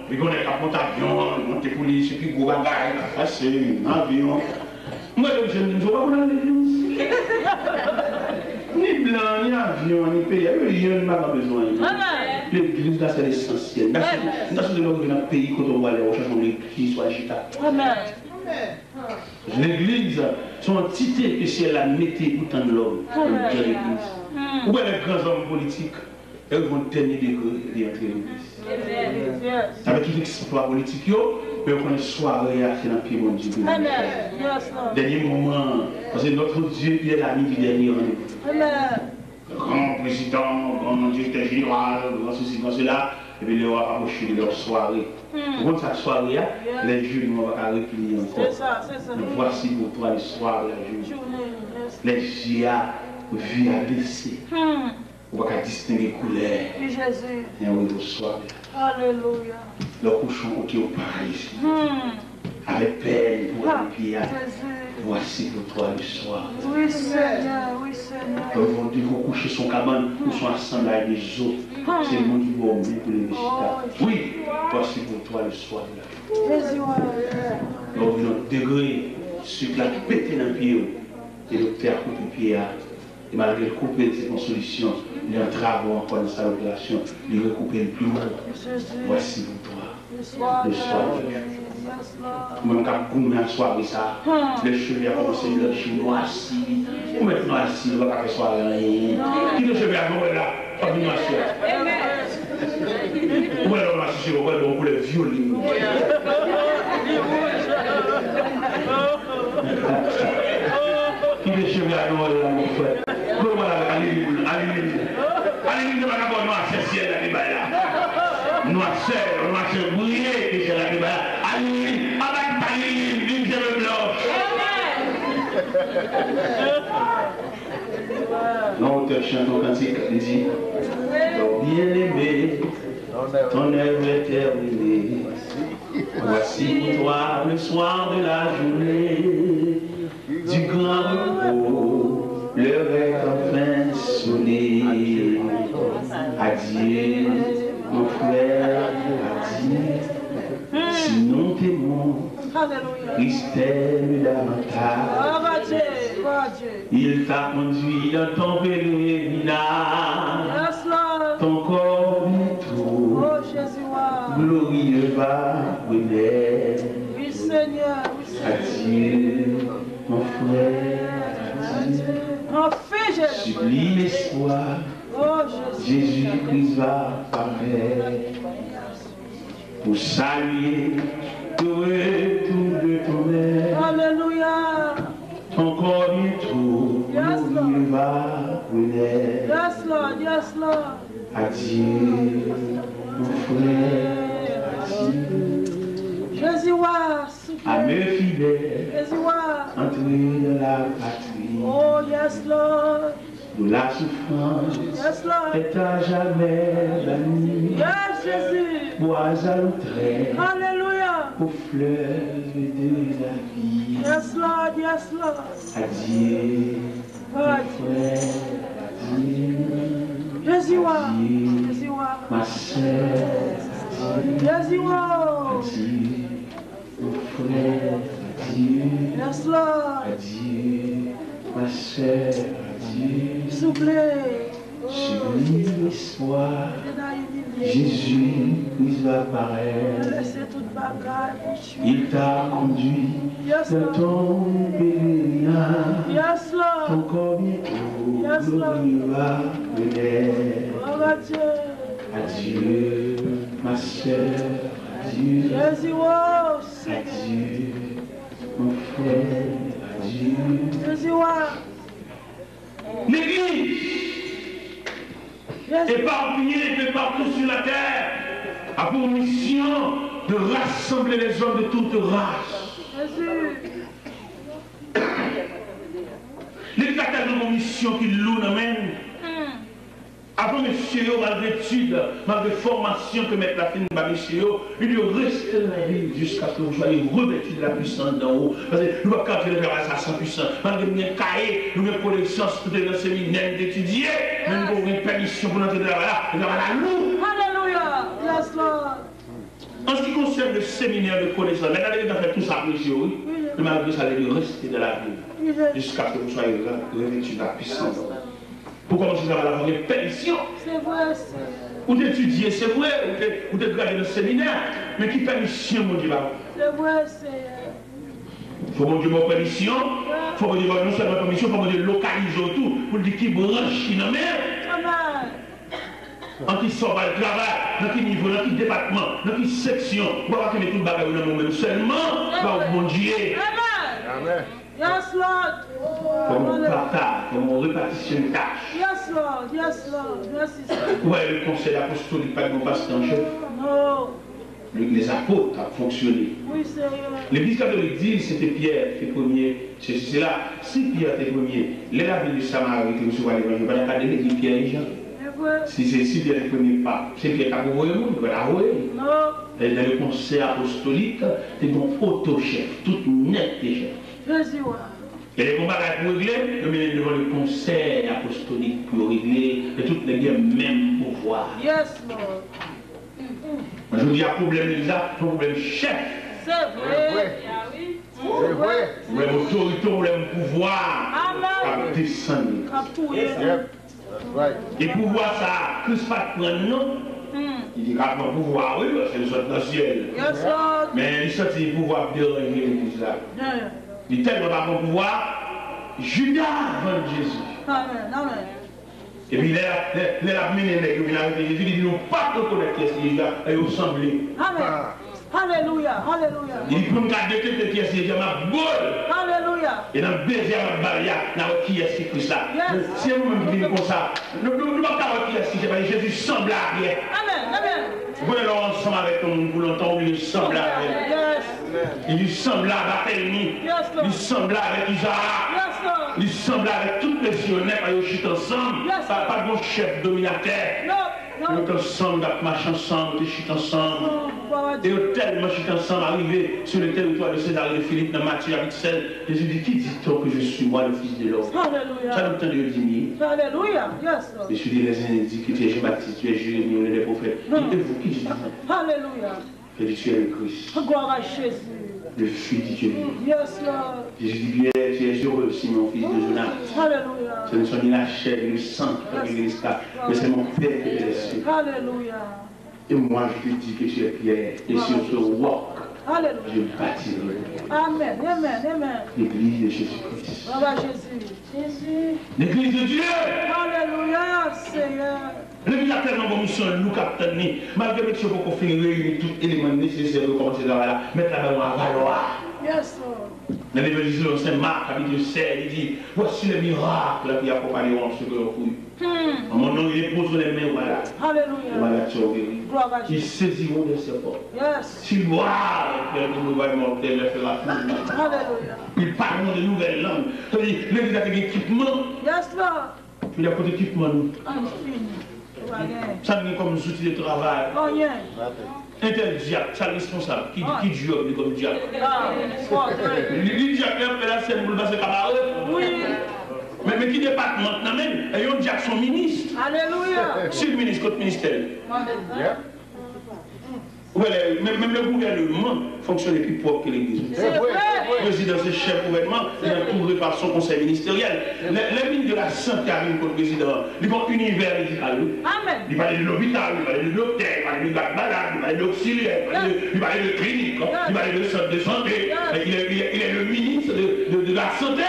mais on est à monte avion, monter police, puis gros bagaille, passer un avion. Moi, je ne vois pas pour l'église. Ni blanc, ni avion, ni pays, il n'y a pas besoin. L'église, là, c'est l'essentiel. Dans ce pays, quand on va aller rechercher l'église, soit agitable. Amen. L'église, son entité que si elle a mettée pour tant de l'homme, pour dire l'église. Ou bien les grands hommes politiques, elles vont tenir des d'entrer l'église. Avec tout l'exploit politique, mais on connaît soirée à faire dans le pied de Dieu. Dernier moment, parce que notre Dieu, il est l'ami du dernier rendez-vous. Grand président, grand directeur général, grand ceci, grand cela. Et puis, ils vont approcher de leur soirée. Pour cette soirée, les Juifs ne vont pas replier encore. C'est ça, c'est ça. Voici pour toi les soirées, les Juifs. Les GIA, vie à baisser. On va distinguer les couleurs. Oui, Jésus. Et on va soirée. Alléluia. Le couchon qui est au paradis. avec peine pour les pieds. Voici pour toi le soir. Oui, Seigneur, oui, Seigneur. Quand Dieu va coucher son cabane pour son assemblage des eaux, c'est le monde qui va oublier pour les réciter. Oui, voici pour toi le soir. Jésus, donc, notre degré, ce qui a pété dans le pied, et le père coupe le pied, et malgré le couper, c'est une solution. Il y a un travail encore dans sa opération, il recouper le plus haut. Voici pour toi le soir. Même quand on a soirée, ça, les cheveux ont commencé à le chinois assis. Ou maintenant assis, on va pas faire soirée. Qui le cheveu à nous là? Pas venir assis. Ou alors on a assis, on va pour les violines. Qui le cheveu à nous là, mon frère? Comment allez-vous? Allez-vous, nous allons voir ce ciel là. Noirceur brûlé, que c'est la débat. Allez, avec ta ligne, vive le blanc. Non, auteur chante au cantique, il dit, bien-aimé, ton œuvre est terminée. Voici pour toi le soir de la journée, du grand repos, l'heure est enfin sonnée. Adieu. Mon frère a dit, sinon t'aimons, Christ t'aime davantage. Il t'a conduit dans ton pèlerinage, ton corps bientôt, glorieux va renaître. Adieu, mon frère, adieu. Supplie l'espoir. Jésus-Christ va paraître pour saluer le retour de ton air. Alléluia. Ton corps bientôt, il va renaître. Yes, Lord, yes, Lord. Adieu, mon frère, adieu. Jésus, à mes fidèles, Jésus, entrer dans la patrie. Oh, yes, Lord. Où la souffrance Yes, Lord. est à jamais la nuit. Yes, Jésus. Bois à l'entrée Alléluia. au fleuve de la vie. Yes, Lord, yes, Lord. Adieu, mon frère, adieu. Jésus, Adieu, Jésus, ma sœur, adieu. Jésus, Adieu, mon frère, adieu. yes, Lord. Adieu, ma sœur, adieu. Soufflez. Sublime espoir, Jésus-Christ va paraître. Il t'a conduit dans ton pèlerinage. Yes, Lord. Ton corps bientôt, Yes, Lord. il va renaître. Adieu. Adieu, ma sœur, adieu. Jésus, Adieu, mon frère, adieu. Jésus, L'Église, éparpillée un peu partout sur la terre, a pour mission de rassembler les hommes de toute race. Jésus. L'Église a tellement mission qu'il loue même. Avant monsieur, malgré études, malgré formation que mettre la fin de monsieur, il doit rester dans la vie jusqu'à ce que vous soyez revêtus de la puissance d'en haut. Parce que nous ne pouvons pas faire ça sans puissance. Malgré nous avons cahier, nous avons connaissance, tout est dans le séminaire d'étudier, mais nous avons une permission pour entrer dans la loup. Alléluia. Yes, Lord. En ce qui concerne le séminaire de connaissance, maintenant, nous avons fait tout ça, monsieur, oui. Mais malgré ça, il doit rester dans la vie jusqu'à ce que vous soyez revêtus de la puissance. Pour commencer à avoir une permission. C'est vrai, c'est. Ou d'étudier, c'est vrai, ou de grader le séminaire, mais qui permission, mon Dieu? C'est vrai, c'est. Il faut mon Dieu ma permission, il faut mon Dieu non seulement permission, il faut mon Dieu localiser tout, pour dire qui branche dans la mer. En qui sort le travail, dans quel niveau, dans quel département, dans quelle section, on va pas mettre tout le bagage dans nous-mêmes seulement, mon Dieu. Amen. Yes, Lord. Comme partage, comme répartition de tâches. Yes, Lord. Yes, Lord. Yes, Lord. Ouais, le conseil apostolique, pas de mon pasteur en chef. Non. Les apôtres ont fonctionné. Oui, c'est vrai. L'Église catholique dit c'était Pierre qui est premier. C'est là. Si Pierre était premier, les lavis du Samarie qui recevoir l'évangile, il va y avoir des Pierre et Jean. Si Pierre est le premier pas, c'est Pierre qui a envoyé le monde, il va l'envoyer. Non. Dans le conseil apostolique, c'est un auto-chef, tout net des chefs. Et les combats pour régler, nous mettons devant le conseil apostolique pour régler, et toutes les guerres, même pouvoir. Yes, Lord. Je vous dis, un problème là, un problème chef. C'est vrai. C'est vrai. Problème autorité, problème pouvoir. Amen. Qui descend. Et pouvoir ça, Christ pas de prendre non. Il dit qu'à mon pouvoir, oui, parce qu'il sort dans le ciel. Yes, Lord. Mais il sortit le pouvoir de déranger l'église là. Il est tellement pas mon pouvoir, Judas vend Jésus. Amen. Amen. Et puis il a mené les gens, il a arrêté Jésus, il dit non pas reconnaître qui est Jésus, et il semblait. Amen. Alléluia. Alléluia. Il prend une carte de tête qui est Jésus, ma boule. Alléluia. Et dans le baiser à la barrière, qui est Christ là. Si vous-même qui venez comme ça, nous ne pouvons pas voir qui est Jésus semble à rien. Amen. Amen. Vous voulez ensemble avec ton pour longtemps, il semble à rien. Yes. Il semble avec Elmi. Il semble avec Isaac. Yes, Lord. Il semble avec toutes les sionnettes, ils chutent ensemble. Pas de bon chef dominateur. Non. Nous sommes ensemble, nous marchons ensemble, nous chutons ensemble. Et au tellement chutent ensemble, arrivé sur le territoire de César et de Philippe, dans Matthieu, avec celle, Jésus dit, qui dit-on que je suis moi, le Fils de l'homme? Alléluia. Ça nous tente de dire. Alléluia. Yes, Lord. Jésus dit, les uns disent que tu es Jean-Baptiste, tu es Jérémie, on est des prophètes. Qui êtes-vous? Qui dit ça? Alléluia. Je dis, tu es le Christ, Gloire à Jésus. le Fils du Dieu. Yes, Lord. Jésus dit, bien, tu es heureux, Simon, fils de Jonas. Alléluia. Ce ne sont ni la chair ni le sang qui fait l'église, mais c'est mon Père qui est dessus. Alléluia. Et moi, je te dis que tu es Pierre, et sur ce roc, Alléluia. je bâtirai Amen. Amen. Amen. l'église de Jésus-Christ. Gloire à Jésus. Jésus. L'église de Dieu! Alléluia, Seigneur. L'église a tellement de mission, nous captons, malgré que tu peux faire réunir tous les éléments nécessaires pour commencer à là, mettre la main à valoir. Yes, Lord. Dans l'évangile de Saint Marc, chapitre 16, il dit, voici les miracles qui accompagneront ceux que l'on fouille. En mon nom, il pose les mains aux malades. Alléluia. Les malades sont guéris. Gloire à Ils Jésus. saisiront de ses portes. Yes. S'ils voient que le nouvel mortel leur fera plus. Alléluia. Ils parleront de nouvelles langues. C'est-à-dire, l'église a des équipements. Yes, Lord. Puis il y a côté équipement. Infini. Rien. Ça nous comme outils de travail. Rien. Un tel diable, c'est responsable. Qui joue comme diable? Ah, fort, oui. Le diable fait la scène pour le passer camarade. Oui. Mais qui département, non même, et on diable son ministre. Alléluia. Si le ministre contre le ministère. Alléluia. Même le gouvernement fonctionne plus propre que l'église. C'est vrai. Le président, c'est chef gouvernement, il est entouré par son conseil ministériel. Les ministres de la santé arrivent contre le président. Ils ont un univers médical. Amen. Il parle de l'hôpital, il parle de docteur, il parle de malade, il parle d'auxiliaire, il parle de clinique, il parle de centre de santé. Il est le ministre de la santé.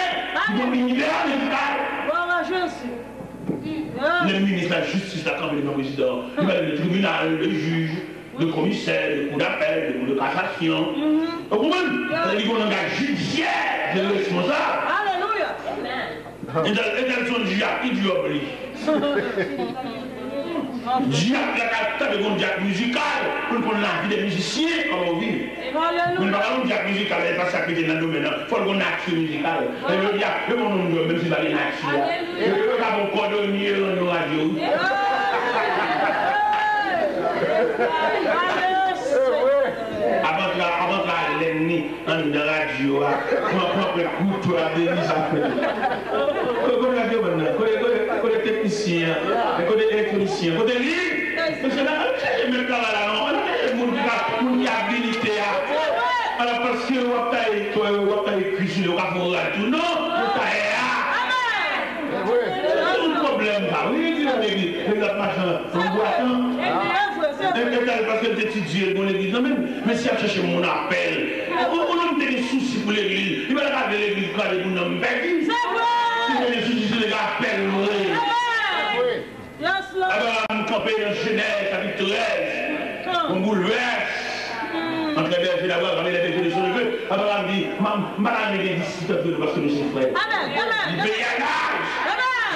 Il a un univers médical. Gloire à Jésus. Le ministre de la justice, la Campagne du président, il parle du tribunal, le juge, le commissaire, le coup d'appel, le coup de cassation. Vous comprenez? Il y a un langage judiciaire, c'est le responsable. Alléluia. Et dans son diable, il dit oublie. Diable, il y a un tas de diable musical pour qu'on ait des musiciens comme on vit. Nous ne parlons pas de diable musical, il n'est pas sacré dans le domaine. Il faut qu'on ait une action musicale. Et le diable, le monde, même s'il va aller une action. Il ne peut pas avoir un cordonnier dans nos radios. Avant que l'ennemi en de radio, propre couteau à Denise après. Côté technicien, côté électronicien, côté libre, parce que là, je me parle là, on qui a habilité à. Alors parce que on a écrit sur le rapport à tout, non, c'est un problème là. Oui, il y a des machins, on boit parce que tu étudies mon église, non mais si tu cherches mon appel, on a des soucis pour l'église, il va regarder l'église quand il y a un béquille. Si tu as des soucis, tu les appelles. Alors, on campé dans Genève, chapitre 13, on bouleverse. Entre les bergers là-bas, on met les bergers de son neveu. Alors, on dit, madame, il est disciple parce que nous sommes frères. Il paye à l'âge.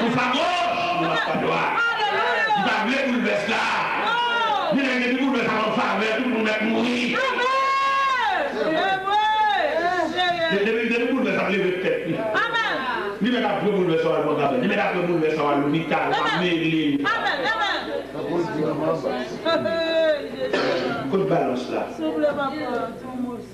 Son fa gauche, il n'a pas droit. Il va venir bouleverse là. Il y a des gens qui sont en faveur, tout le monde est mourir. Des gens qui sont lever tête. Il y a des gens qui sont à l'hôpital, il y a des gens qui sont à l'hôpital, à la mairie. Quand l'autre balance là. S'il vous plaît, papa,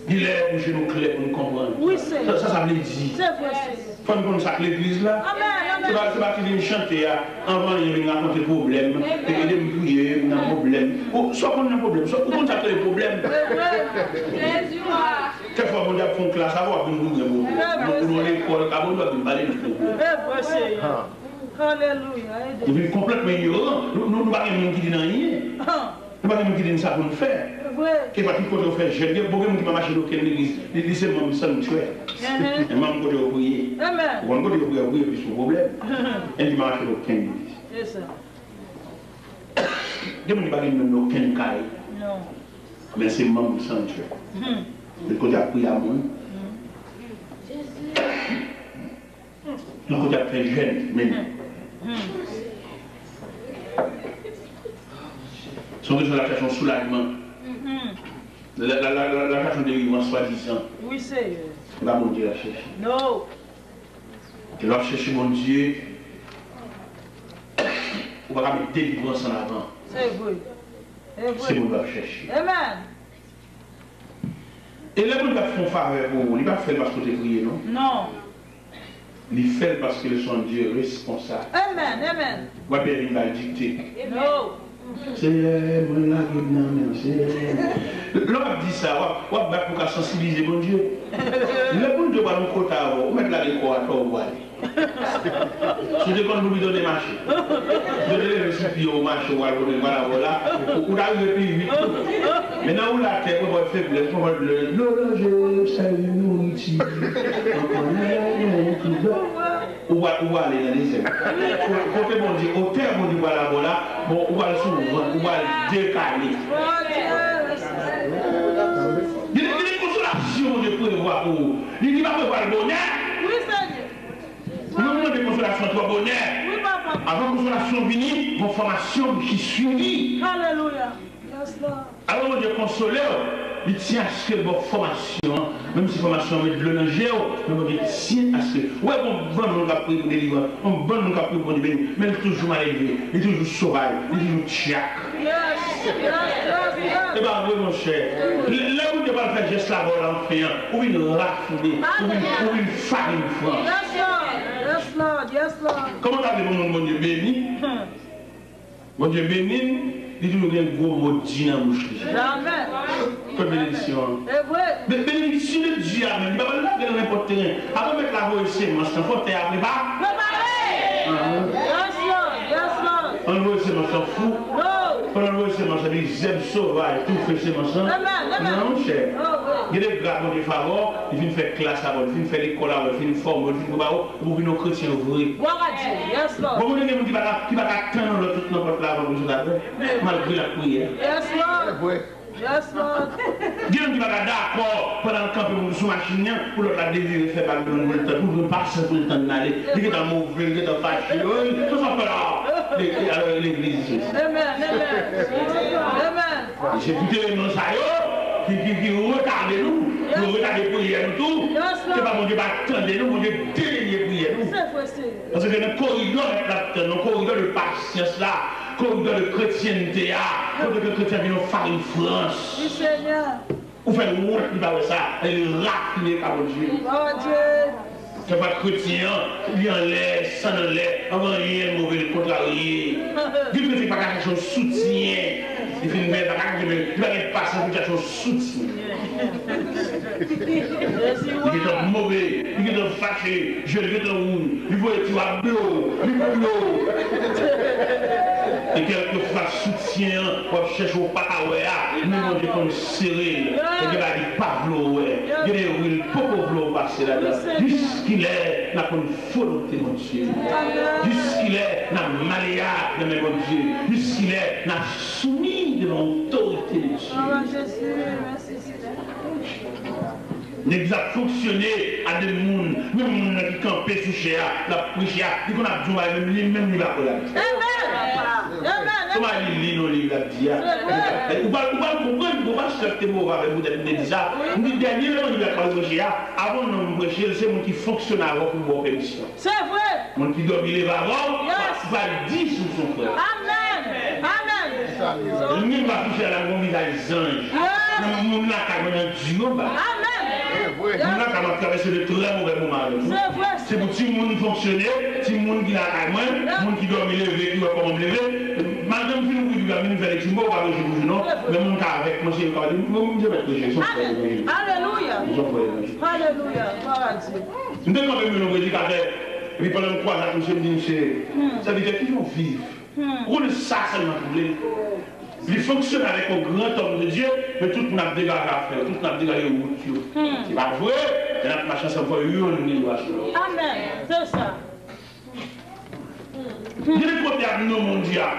Il est pour nous clair pour nous comprendre. oui, c'est. Ça veut dire. C'est vrai, c'est. Faut nous connaître ça que l'église là. Amen, C'est amen. pas qu'il vient chanter avant il vient raconter problème, et il me prier, il a un problème. Soit qu'on a un problème, soit qu'on a des problèmes. Quelquefois on a fait une classe avant de nous dans l'école, avant de parler de problème. C'est vrai, c'est. Alléluia. Nous vivons complètement ignorants. Nous ne parlons pas de qui dit rien. Nous ne parlons pas de ça pour nous faire. Qui va tout côté faire jeune, il y a beaucoup de gens qui marchent dans l'église, les lycées même sanctuaire. Et même côté au prier. Amen. On côté au prier plus de problème. Et qui marchent dans aucune église. C'est ça. Des gens qui ne parlent même aucun cas. Non. Mais c'est membre du sanctuaire. Le côté à prier à moi. Le côté à faire jeune, même. Son raison la façon soulagement. La façon de vivre en soi-disant. Oui, c'est. Là, mon Dieu la cherche. Non. Tu vas chercher mon Dieu. On va mettre délivrance en avant. C'est vrai. C'est ce qu'on va chercher. Amen. Et là, on va faire une faveur pour vous. Il ne va pas faire parce que tu es prié, non? Non. Il fait parce qu'il est son Dieu responsable. Amen, amen. On va bien il dicter. Non. C'est mon lagune, l'homme dit ça, on va pour sensibiliser mon Dieu. Le bon Dieu va nous côté on met la déco à toi, on va aller. Si tu veux nous donner marché, donner les récipients au marché, voilà, on arrive plus vite. Maintenant, on l'a terre, on va faire faiblesse, on va le l'horloger, salut, nous, ici. On va aller dans les airs. Côté mon Dieu, au terme, on dit voilà, bon, on va le s'ouvrir, on va le décaler. Il y a des consolations de prévoir pour vous. Il dit, va prévoir le bonheur. Oui, Seigneur. Nous avons des consolations pour le bonheur. Oui, papa. Avant que la consolation vienne, une formation qui suivit. Alléluia. Yes, Lord. Alors, on dit consoler, il tient à ce que votre formation, même si la formation est de l'enjeu, mais on dit tient à ce que. Ouais, bon, on va prier pour des livres, on va prier pour des bénis, mais il est toujours mal élevé, il est toujours sauvage, il est toujours tchac. Yes, Eh bien, oui, mon cher, là où tu vas faire geste là, en fait, ou une raffinée, ou une farine franche. Yes, Lord. Yes, Lord. Comment t'as dit mon Dieu béni? Mon Dieu béni, il dit toujours un gros mot dit dans la bouche. Jamais. Comme bénédiction. C'est vrai. Mais bénédiction de Dieu, il va pas là de n'importe terrain. Avant de mettre la voix ici, moi, c'est un fort terre, mais pas. Yes, Lord. Yes, Lord. On voit ici, moi, s'en fout. No. Quand on voit ici, moi, ça dit, j'aime sauvage, tout fait, c'est moi, ça. Non, cher. Il y a des gars qui ont des faveurs, ils viennent faire classe avant, ils viennent faire l'école avant, ils viennent former, ils viennent pour venir aux chrétiens ouvrir. Gloire à Dieu. Yes, Lord. Vous voyez quelqu'un qui va attendre toute notre là avant que malgré la prière. Yes, Lord. Yes, Lord. Quelqu'un qui va d'accord pendant le camp sous machine pour le désirer faire par le temps, pour ne pas se pour le temps d'aller. Il est en mauvais, il est en fâché, tout ça fait là. Alors l'église. Amen. Amen. J'ai écouté les noms ça qui retardent nous, qui retardent prière nous tout. C'est pas mon Dieu va attendre nous, mon Dieu délier prière nous. Parce que dans le corridor de patience là, corridor de chrétienté là, corridor de chrétien vient faire une France. Oui, Seigneur. Ou faire une route qui va ça, elle est raffinée par mon Dieu. Oh Dieu. C'est pas chrétien, il y en l'air, sans l'air, avant rien de mauvais, contrarié. Dieu ne fait pas quelque chose de soutien. Il fait une merde, il va être passé pour quelque chose de soutien. Il est mauvais, il est fâché, je vais te rouge, il va être bleu, et quelquefois soutien, on cherche au pataway, nous on dit comme serré, et il va dire Pavlo, il y a des roules, Pavlo passer là-dedans. Jusqu'il est, n'a pas une volonté, mon Dieu. Jusqu'il est, n'a malléable, mon Dieu. Jusqu'il est, n'a soumis de l'autorité de Dieu. Nous avons fonctionné à des gens, même qui campaient sous cher, la prière, qui qu'on a besoin, même il va pas là. Comment il lit nos livres, il a dit. Vous va comprendre, vous va accepter mon avec vous d'être déjà. Nous dernier, il a parlé de prière, avant de nous prêcher, c'est mon qui fonctionne avant pour vos permissions. C'est vrai. Mon qui doit vivre avant, va dire sur son frère. Amen. Amen. ne pas toucher à la mon visage ange. Mon là quand même Dieu bah. Amen. Mon là quand même traverser de très mauvais moments. C'est pour tout le monde fonctionner, tout le monde qui n'a qu'à moi, le monde qui doit me lever, qui doit comment me lever. Madame qui nous dit que nous faire des chimos pas manger pour non, mais mon cas avec moi c'est pas moi je vais toucher. Alléluia. Alléluia. Nous devons quand même nous dire qu'après puis pendant 3 ans je me dis ça veut dire qu'ils vont vivre. On est ça seulement problème. Il fonctionne avec un grand homme de Dieu, mais tout le monde a dégagé à faire, tout le monde a dégagé au bout. C'est pas vrai, il y a ma chance à voir une innovation. Amen, c'est ça. Il y a des côtés à nous mondial.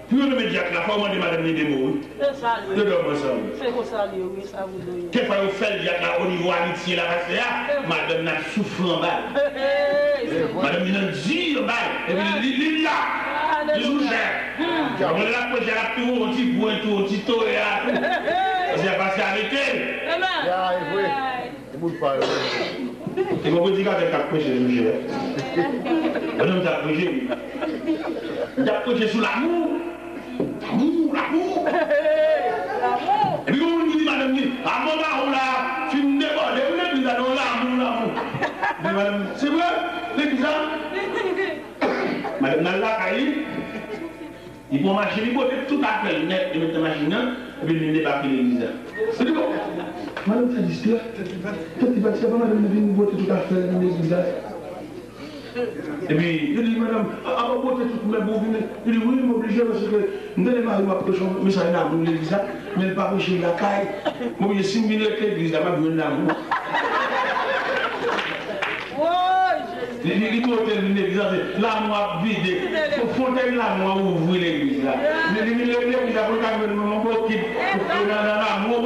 Puis on me dit que la forme de madame des mots. C'est ça. Deux hommes ensemble. C'est pour ça, oui, ça vous donne. Qu'est-ce que vous faites au niveau amitié là, madame n'a souffert en bas. Madame n'a dit en bas. Et puis il y a. Je vous gère. On l'a posé à la tour, on dit pour un tour, on dit tout et à tout. C'est passé avec elle. Amen. Et vous dites qu'avec la prêche, je gère. On a prêché. Il a prêché sur l'amour. L'amour. Et puis on dit, madame, à mon mari, là, tu me débordes, vous êtes dans l'amour. Madame, c'est vrai, l'église. Madame, dans la caille, il faut marcher, il faut tout à fait net, il met la machine, et puis il débarque l'église. C'est bon. Madame, ça dit, toi, tu vas dire, madame, il vient voter tout à fait l'église. Et puis, il dit, madame, à voter tout le monde, il dit, oui, il m'oblige parce que nous allons marier ma prochaine, mais ça n'a pas de l'église, mais il ne pas prêcher la caille. Moi, il y a 6 minutes l'église, là, je vais l'amour. Il faut terminer l'église, l'amour vide. Il faut fontaine l'amour ouvrir l'église. L'église, il a pas de mon beau qui est dans l'amour.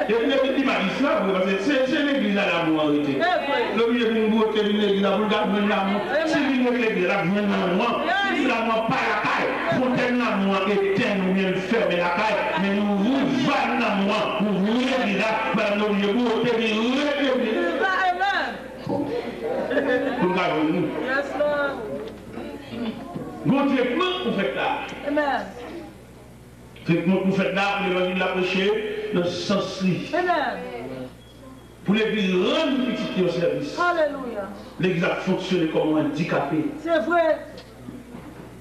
Il m'a dit ça, parce que c'est l'église à l'amour. Le milieu d'une beauté de l'église, vous regardez l'amour. C'est l'église à l'amour. Si l'amour pas la caille, fontaine l'amour éteint, nous mieux fermer la caille, mais nous vous valons l'amour, nous vous l'église, nous mieux beauté de l'église. Nous avons Yes, Lord. bon traitement pour faire là. Amen. Traitement pour faire là, pour l'évangile de la prêcher, dans ce sens-là. Amen. Pour l'église rendre petit au service. Alléluia. L'église a fonctionné comme un handicapé. C'est vrai.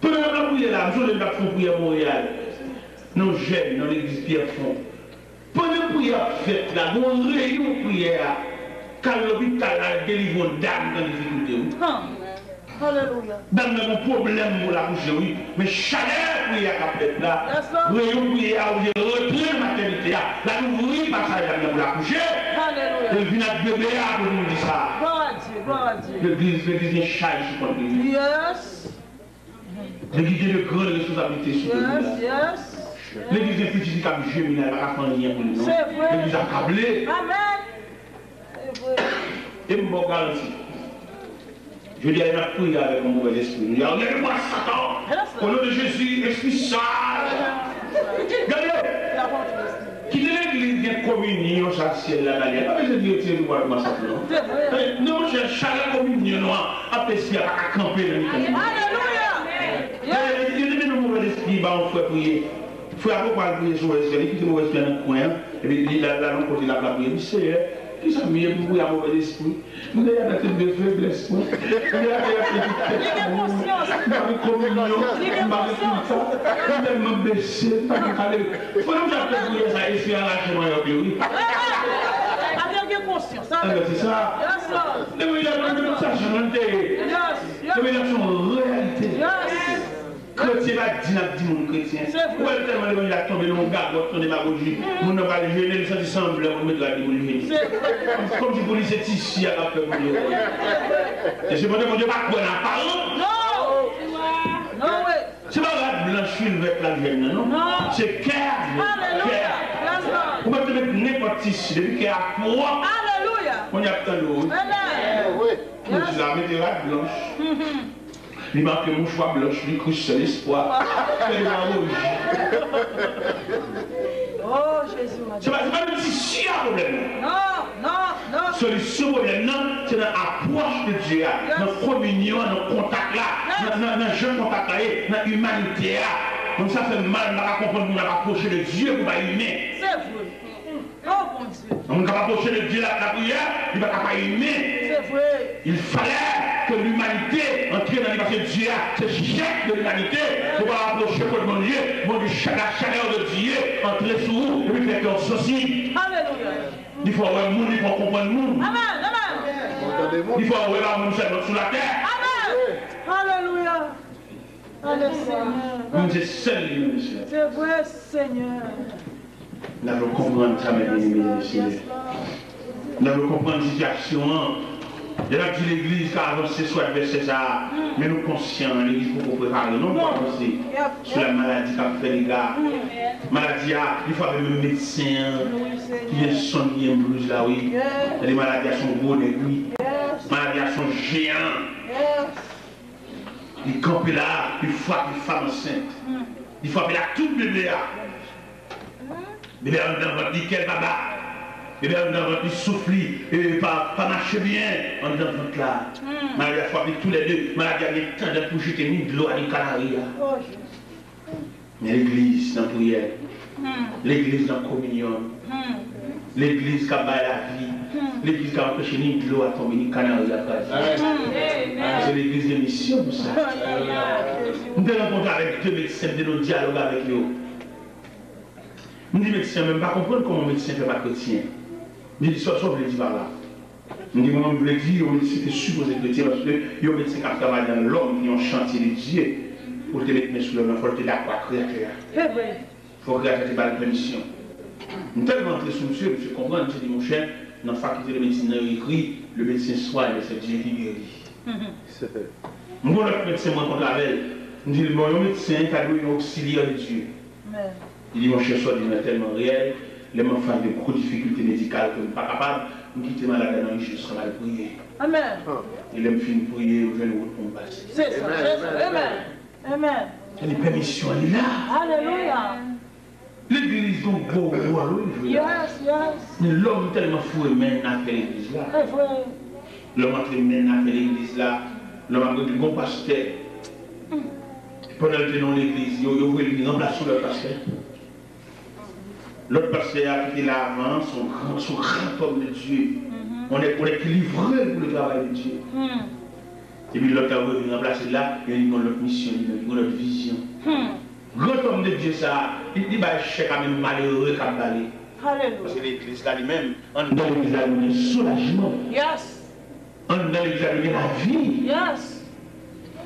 Pendant la prière là, nous avons fait une prière à Montréal. Nous jeunes dans l'église Pierre-Fond. Pendant la prière faite là, nous avons réuni une prière. Quand l'hôpital a délivré une dame dans les difficultés. Alléluia. Dame a un problème pour la bouche, oui. Mais chaleur prière qu'a fait là. Réunion prière où j'ai repris la maternité là. Là, nous ouvrons pas ça pour la coucher. Alléluia. Elle vient à bébé à pour nous dire ça. Gloire à Dieu, gloire à Dieu. L'église est chargée sur notre église. Yes. L'église est de grandes responsabilités sur l'église. Yes. L'église est petite comme Jésus, elle n'a pas fait rien pour nous. C'est vrai. L'église a câblé. Amen. C'est vrai. Et me garantis. Je dis, elle a prié avec un mauvais esprit. Il y a regardez-moi Satan. Au nom de Jésus, esprit sale. Regardez. Quittez l'église, il y a une communion, ça, c'est la manière. Pas besoin de dire, tiens, nous voilà, ça, non. Non, je cherche la communion, après, s'il y a pas camper dans les communions. Alléluia. Il y a des mauvais esprits, on fait prier. Il faut avoir prier sur l'esprit, il quitte le mauvais esprit dans le coin, et puis il a l'autre côté de la prière. Il sait, qui sont mieux pour avoir mauvais esprit. Vous avez la tête de faiblesse. Vous avez la tête de conscience. Vous avez la communion. Vous avez tout ça. Vous avez me baisser. Il faut que j'appelle prier ça et faire lâchement. Avec conscience. C'est ça. L'évangile, ça change. L'évangile, réalité. Chrétien va dire mon chrétien. Pourquoi tellement l'évangile a tombé dans le garde, dans démagogie. On n'a pas le gêner, ça semble, on met de la démagogie. Comme si pour lui c'est ici à la peur. Et c'est pour mon Dieu pas quoi la parole. Non. Non, oui. C'est pas la blanchie avec la veine, non? C'est cœur. On va te mettre n'importe qui ici, depuis qu'il y a quoi. Alléluia. On y a tant d'eau. Amen. Oui. Tu la mets la blanche. Il marque mon choix blanche, lui couche sur l'espoir. Oh Jésus, c'est pas le petit problème. Non. Solution problème, non, c'est dans l'approche de Dieu, dans la communion, dans le contact là, dans le jeune contact là, dans l'humanité là. Donc ça fait mal, on va comprendre qu'on a approché de Dieu pour pas aimer. C'est vrai. Oh mon Dieu. On va approcher de Dieu la prière, il va pas aimer. C'est vrai. Il fallait que l'humanité entre dans parce que Dieu, c'est chef de l'humanité, pour pas approcher pour mon Dieu, la chaleur de Dieu entre sur vous et puis faire cœur sensible. Alléluia. Il faut avoir le monde, il faut comprendre le monde. Amen. Amen. Il faut avoir le monde sur la terre. Amen. Alléluia. Alléluia. C'est seul, monsieur. C'est vrai, Seigneur. Nous devons comprendre ça, mes amis, monsieur. Nous devons comprendre la situation. Il y a dit l'église qui a avancé sur le verset ça, mais nous conscients, l'église pour préparer, non pas avancer sur la maladie qui a fait les gars. Maladie, il faut avoir le médecin qui vient soigner un blues là, oui. Les maladies sont gros, oui. Les maladies sont géants. Il campe là, il frappe une femme enceinte. Il frappe là tout bébé là. Bébé dans votre nickel, baba. Bébé dans votre souffle, et pas marcher bien, en dans votre là. Maladie a frappé tous les deux. Maladie a mis tant de pour jeter de l'eau à les Canaries. Mais l'église dans la prière, l'église dans la communion, l'église qui a baillé la vie, l'église qui a empêché ni de l'eau à tomber ni Canaries à place. C'est l'église de mission pour ça. Nous devons rencontrer avec deux médecins, de nos dialogues avec eux. Nous disons médecins, même pas comprendre comment un médecin ne fait pas chrétien. Nous disons, sauf le dit par là. Nous disons, on veut dire, on était supposé chrétien parce que il y a un médecin qui travaille dans l'homme, qui ont chantier de Dieu. Pour te mettre sur l'homme, il faut te d'accord créateur. Il faut créateur te donne permission. Nous sommes tellement entrés sur monsieur, monsieur comprend, monsieur dit, mon cher, dans la faculté de médecine, il écrit, le médecin soigne, c'est Dieu qui guérit. Nous, notre médecin, moi, contre la veille, nous disons, mon médecin, qui a donné un auxiliaire de Dieu. Il dit, mon cher, soit tellement réel, les enfants de gros difficultés médicales que nous ne sommes pas capables, nous quittons malade dans je serai mal prier. Amen. Il aime finir prier, vous allez vous passer. C'est ça. Amen. Amen. Il y a des permissions, elle est là. Alléluia. L'église, donc, beau rôle. Yes. Mais l'homme tellement fou et mène à faire l'église là. L'homme entre mène à faire l'église là. L'homme a pris du bon pasteur. Pendant que dans l'église, il voulait remplacer le pasteur. L'autre pasteur a quitté là avant, son grand homme de Dieu. On est livré pour le travail de Dieu. Et puis l'autre a voulu remplacer là, il y a une autre mission, une autre vision. Grand homme de Dieu, ça, il va chercher quand même malheureux comme d'aller. Parce que l'église là lui-même, dans l'église là, il y a un soulagement. Dans l'église là, il y a la vie.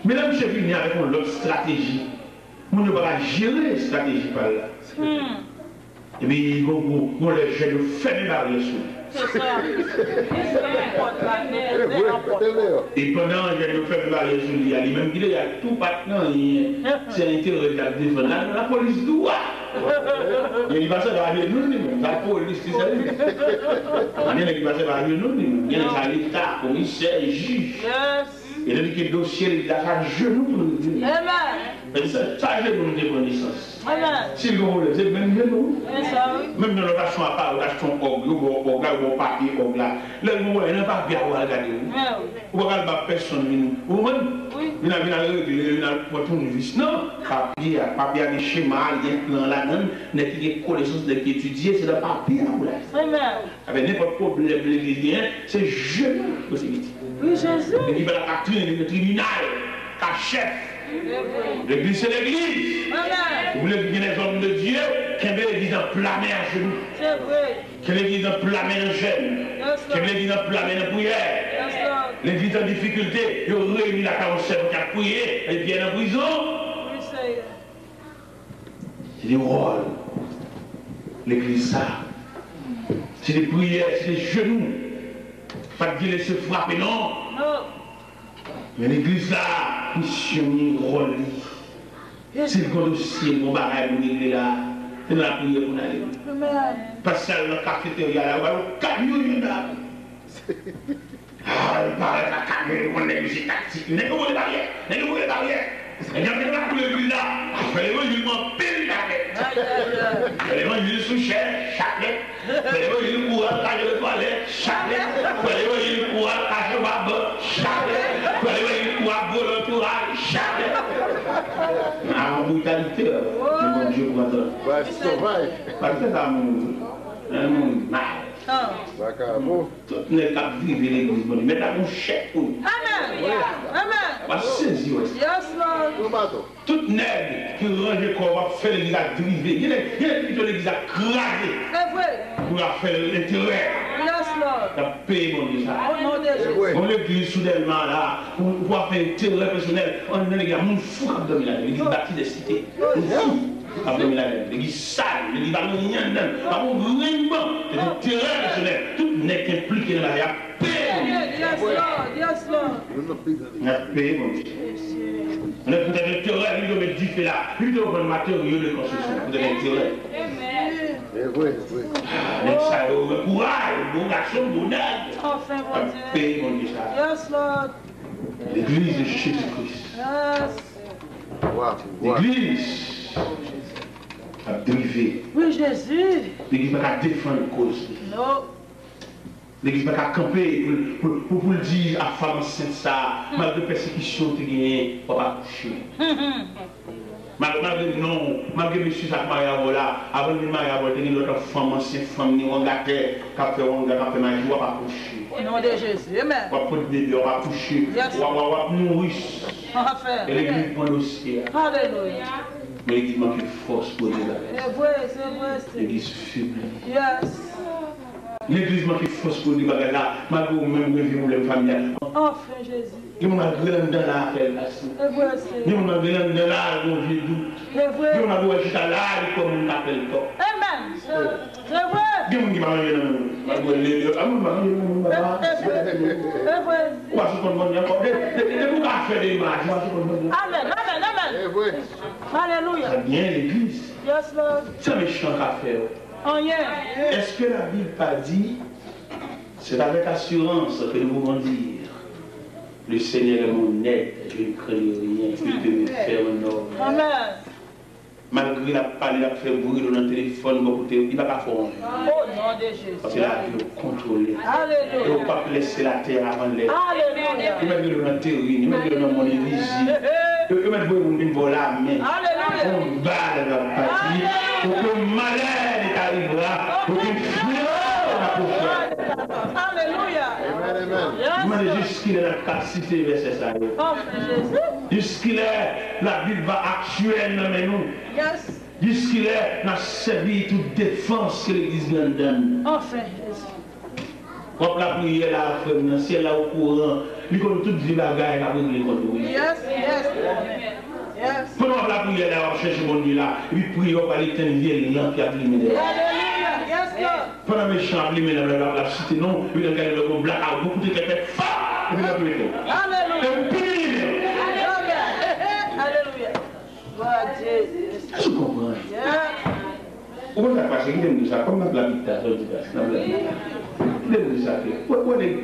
Mais là, je suis venu avec une autre stratégie. On ne va pas gérer la stratégie par là. Et puis, on les jette de fermer la barrière sur lui. C'est ça. Et pendant que j'ai fait le barrière sur lui, même qu'il y a tout partenaire, c'est l'intérêt de la défense. La police doit. Il va se barrer nous, la police, c'est ça. Il va se barrer nous, il y a l'État, commissaire, juge. Et là, le dossier, il a un genou pour nous dire. Mais ça, j'ai une déconnaissance. Si vous voulez, c'est même nous. Même dans l'occasion à part, l'occasion au gars, au papier, au gars. Là, vous voyez, il n'y a pas bien à regarder. Vous regardez pas personne. Vous voyez, il y a une vis. Non, papier, des schémas, il y a un plan là-dedans, il y a des connaissances d'étudier, c'est le papier. Avec n'importe quel problème, c'est jeune possibilité. Oui, Jésus. Il va la doctrine, le tribunal, la chef. L'église, c'est l'église. Vous voulez que les hommes de Dieu, que l'église en plamé à genoux. C'est vrai. Que l'église en plamé en jeûne. Que l'église en plamé en prière. L'église en difficulté, ils ont réuni la carrossère qui a prié, elle vient en prison. Oui, Seigneur. C'est des rôles. L'église, ça. C'est des prières, c'est des genoux. Pas de laisser frapper, non. Mais l'église là, missionner, rôle. C'est le dossier, mon barrage, il est là. C'est la prière pour aller. Parce que dans la cafétéria, là, on va au camion, là. Ah, il paraît que la camion, on est musique tactique. N'est-ce pas les barrières? N'est-ce pas les barrières? Et quand on a pour l'église là, après l'évangile, on pile la l'évangile sous chair, chaque l'évangile pour cacher le toilette, chaque l'évangile pour cacher le barbe, chaque l'évangile pour voler l'entourage, chaque En brutalité, mais bon Dieu prend ça. Ouais, c'est sauvage. Parce que ça, un monde mal. Tout n'est qu'à vivre l'église, mais t'as mon chèque pour. Amen. Amen. Va saisir. Yes, Lord. Toute nègre qui range le corps va faire l'église à driver. Il y a plutôt l'église à craser. C'est vrai. Pour faire l'intérêt. Yes, Lord. La paix, mon Dieu. Au nom de Jésus. On l'église soudainement là, pour pouvoir faire intérêt personnel. On est l'église, mon fou qui domine l'église bâtie des cités. L'église sale, l'église pas rien dedans, pas mon rimbaud, c'est intérêt personnel. Tout n'est qu'impliqué dans la paix. Yes, Lord. Yes, Lord. La paix, mon Dieu. On est peut-être intérêt, lui, de mettre du fait là, lui, de prendre matériaux de construction, vous avez intérêt. Oui. Ça, courage, bon garçon, bon âge. Enfin, La mon Dieu. paix, mon Dieu. Yes, Lord. L'église de Jésus-Christ. Yes. L'église a drivé. Oui, Jésus. L'église n'a qu'à défendre une cause. Non. L'église n'a qu'à camper pour le dire à femme enceinte ça, malgré persécution que tu gagnes, on va coucher. Malgré monsieur Jacques Maria, là, avant de Maria, il y a une autre femme enceinte, femme, qui a fait magie, on va coucher. Au nom de Jésus. Amen. On va prendre des bébés, on va coucher, on va nourrir. Et l'église prend l'océan. Alléluia. Mais l'église manque de force pour les C'est vrai, c'est vrai. l'église faible. Yes. L'église manque de force pour les bagages là, malgré même revivre les familles. Enfin, Jésus. Il y a un grand dans la paix là. C'est vrai, c'est Il y a un grand dans la vie doute. C'est vrai. Il y a un grand dans la comme on appelle toi. Amen. C'est vrai. Il y a un qui m'a envoyé dans le C'est vrai. Amen. Alléluia. C'est bien l'église. Yes, Lord. C'est méchant qu'à faire. Rien. Est-ce que la Bible pas dit, c'est avec assurance que nous pouvons dire, le Seigneur est mon aide, je ne crains rien, il peut me faire un ordre. Amen. Malgré la parole, il a fait bruit dans le téléphone, il va pas faire. Au nom de Jésus. Parce que la vie est contrôlée. Alléluia. Il ne faut pas laisser la terre avant l'air. Alléluia. Il m'a dit dans la théorie, il m'a dit dans mon église. Il m'a dit dans la main. Alléluia. On bat la partie. Pour que malheur est arrivé là. Pour que Alléluia. Amen. il m'a dit jusqu'il est la capacité verset ça. Enfin, Jésus. Jusqu'il est la Bible va actuelle dans nous. Yes. Jusqu'il est n'a servi toute défense que l'église nous donne. Enfin, Jésus. Quand la prière là, frère, dans le ciel là au courant, il connaît toute vie bagaille là pour les contre. Yes. Yes. Pendant la prière là, on cherche mon Dieu là, il prie au palais d'un vieil lamp qui a allumé. Alléluia. Yes, Lord. Pendant le méchant allumé la cité non, il a gagné le blackout, beaucoup de quelqu'un fa, et puis il a prié. Alléluia. Alléluia. Gloire à Dieu. Est-ce que vous comprenez? Yes. Où est-ce que ça passe? Ça comme dans l'habitation du gars, dans l'habitation. Où est-ce que ça fait? Où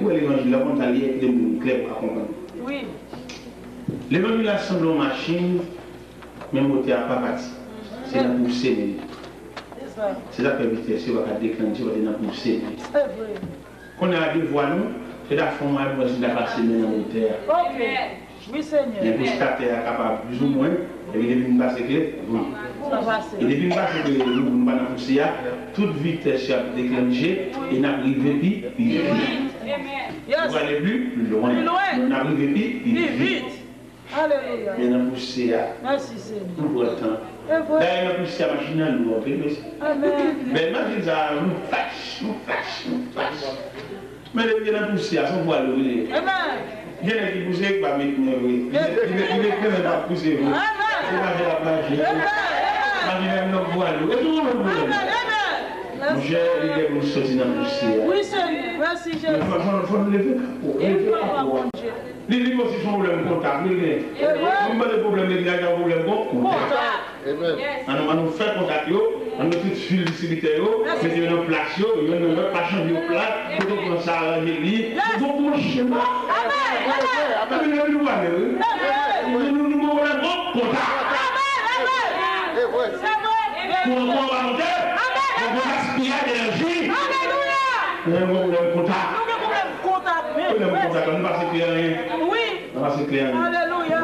est l'évangile là, on a lié des mots clairs pour comprendre. Oui. L'évangile assemble en machine, même au théâtre pas parti. C'est la poussée. C'est la vitesse, on va déclencher, on va pousser. C'est vrai. Quand on a des voix, c'est la forme à nous de passer dans le terre. Ok. Oui, Seigneur. Les pouscateurs sont capables plus ou moins, et depuis une base que Ça va, et depuis une base que nous allons pousser, toute vitesse est déclenchée et n'a arrivé plus vite. On va aller plus loin. On arrive plus vite. Alléluia. Mais on a poussé à. Merci, Seigneur. Nous pour le temps. D'ailleurs, on a poussé à la machine à nous. Amen. Mais imagine ça, nous flash. Mais les gens ont poussé à son voile. Amen. Il y a qui poussent avec ma mettre. Il ne pas pousser. Amen. Mon cher, il est pour sortir dans le poussière. Oui, Seigneur. Merci, Jésus. Il faut le lever. Les livres aussi sont problème comptable. On a des problèmes de problème comptable. On nous fait contact, on nous fait fil distributeur, on met en place, on ne veut pas changer de place, on commence à arranger. Nous avons un schéma. Amen. Nous avons un comptable. Pour un bon volontaire, on va aspirer d'énergie. Nous avons un comptable. On va s'éclairer. Oui. On va s'éclairer. Alléluia.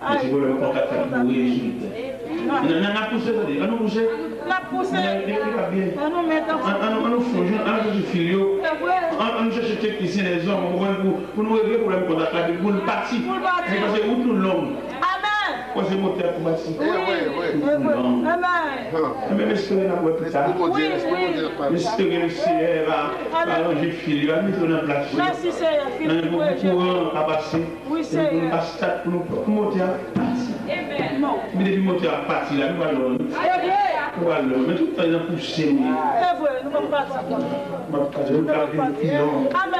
Si vous voulez contact avec vous, on a poussé, on a poussé. La poussée. On nous fonge, on nous filio, on nous cherche technicien des hommes pour nous régler le problème qu'on a pour le parti. Parce que vous tout l'homme. Amen. Quoi c'est moteur pour bâtir? Oui. Amen. Mais espérez la voix plus tard. Espérez le ciel va arranger filio, va mettre en place. Merci Seigneur. Un courant à passer. Oui Seigneur. À stade pour nous monter à partir. Non. Mais depuis monter à partir là, nous allons. Mais tout le temps, il a poussé. C'est vrai, nous ne pouvons pas partir. Amen.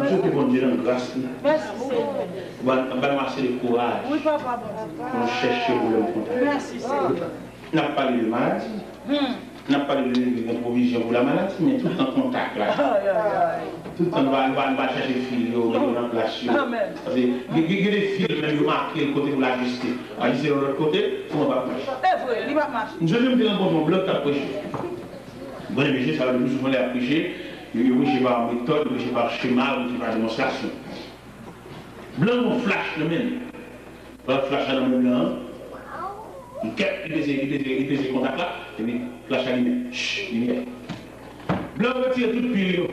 Je te bon Dieu en grâce. Merci Seigneur. On va marcher le courage. Oui, papa. On cherche pour le rencontrer. Merci Seigneur. On n'a pas parlé de maladie. On n'a pas parlé de provision pour la maladie, mais tout en contact là. Tout le temps, on va chercher les filles, on va en place. Parce que il y a des filles même qui marquent le côté pour la justice. On va de l'autre côté, on va marcher. C'est vrai, il va marcher. Je vais me dire un bon bloc à prêcher. Bon, mais ça va nous souvent les prêcher. Il y a par méthode, il y a par schéma, il y a par démonstration. Blanc, on flash le même. On flash dans le même blanc. Il capte, il fait contact là, et il flash à lumière. Chut, lumière. Blanc, on retire toute pile.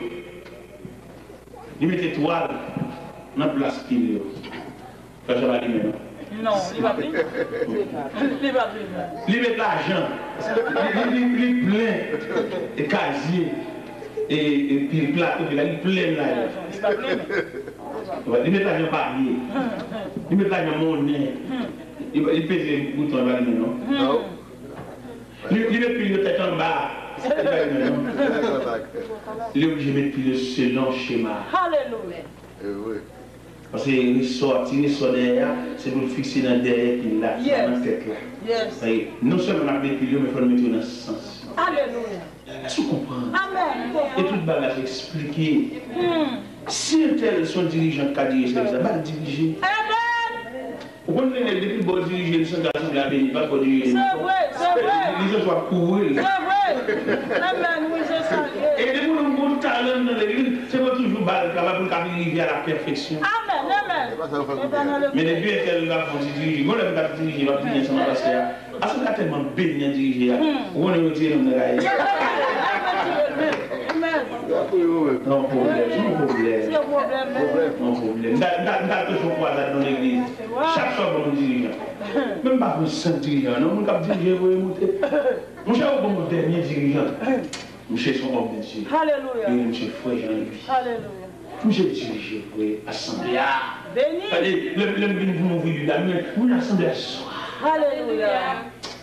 Il met étoile dans la place pile. Flash à la lumière. Non, il va plus. Il va plus. Il met l'argent. Il plein. Et casier. Et puis le plateau, il est plein là. Il met l'argent parier. Il met l'argent monnaie. Il pèse le bouton, il va dire non. Il met plus de tête en bas. Il est obligé de mettre plus selon schéma. Alléluia. Parce qu'il sort derrière, c'est pour le fixer dans derrière qu'il l'a, dans la tête là. Non seulement on a des piliers, mais il faut le mettre dans ce sens. Alléluia. Est-ce que vous comprenez? Amen. Et tout le bagage expliqué. Si un tel son dirigeant qui a dirigé, ça va le diriger. Amen. Vous comprenez, depuis bon diriger, ils sont dans la béni, pas pour diriger. C'est vrai. Les autres doivent courir. C'est vrai. Amen, oui, c'est ça. Et les gens qui ont un bon talent dans l'église, c'est pas toujours capable de arriver à la perfection. Amen. Mais les deux qu'elle va diriger, moi, elle va diriger, va prier sama parce que elle a tellement béni à diriger. On est retiré dans la Amen. non problème. C'est un problème. Non problème. Dans toujours quoi dans l'église. Chaque fois bon dirigeant. Même pas pour 5 dirigeants, non, on cap diriger pour monter. Mon cher bon dernier dirigeant. Monsieur son homme de Dieu. Alléluia. Et monsieur frère Jean-Louis. Alléluia. Monsieur dirigé pour l'assemblée. Béni. Allez, le vous m'ouvrir la main, vous l'assemblée à soi. Alléluia.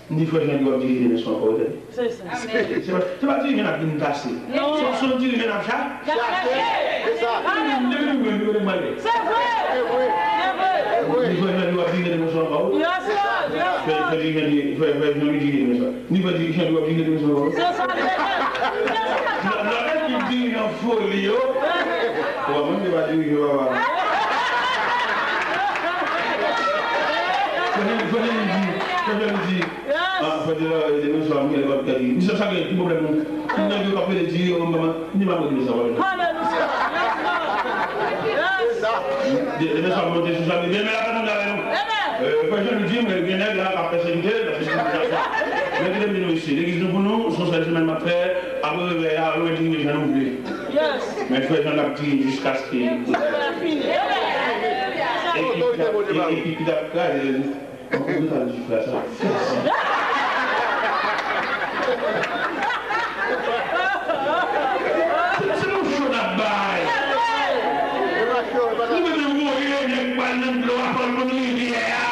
Ni frère Jean-Louis va diriger le soir pour vous. C'est ça. C'est pas diriger à bien passer. Non. Son diriger à chaque. C'est ça. C'est vrai. Ni frère Jean-Louis va diriger le soir pour vous. Frère Jean-Louis diriger le soir. Ni frère Jean-Louis va diriger le soir pour vous. C'est ça. La qui dirige en folie, on va même pas diriger. Mais frère, j'en ai dit jusqu'à ce qu'il et puis d'après, on peut faire ça. C'est mon chaud là-bas. Nous devons mourir, mais pas de l'eau à prendre une rivière.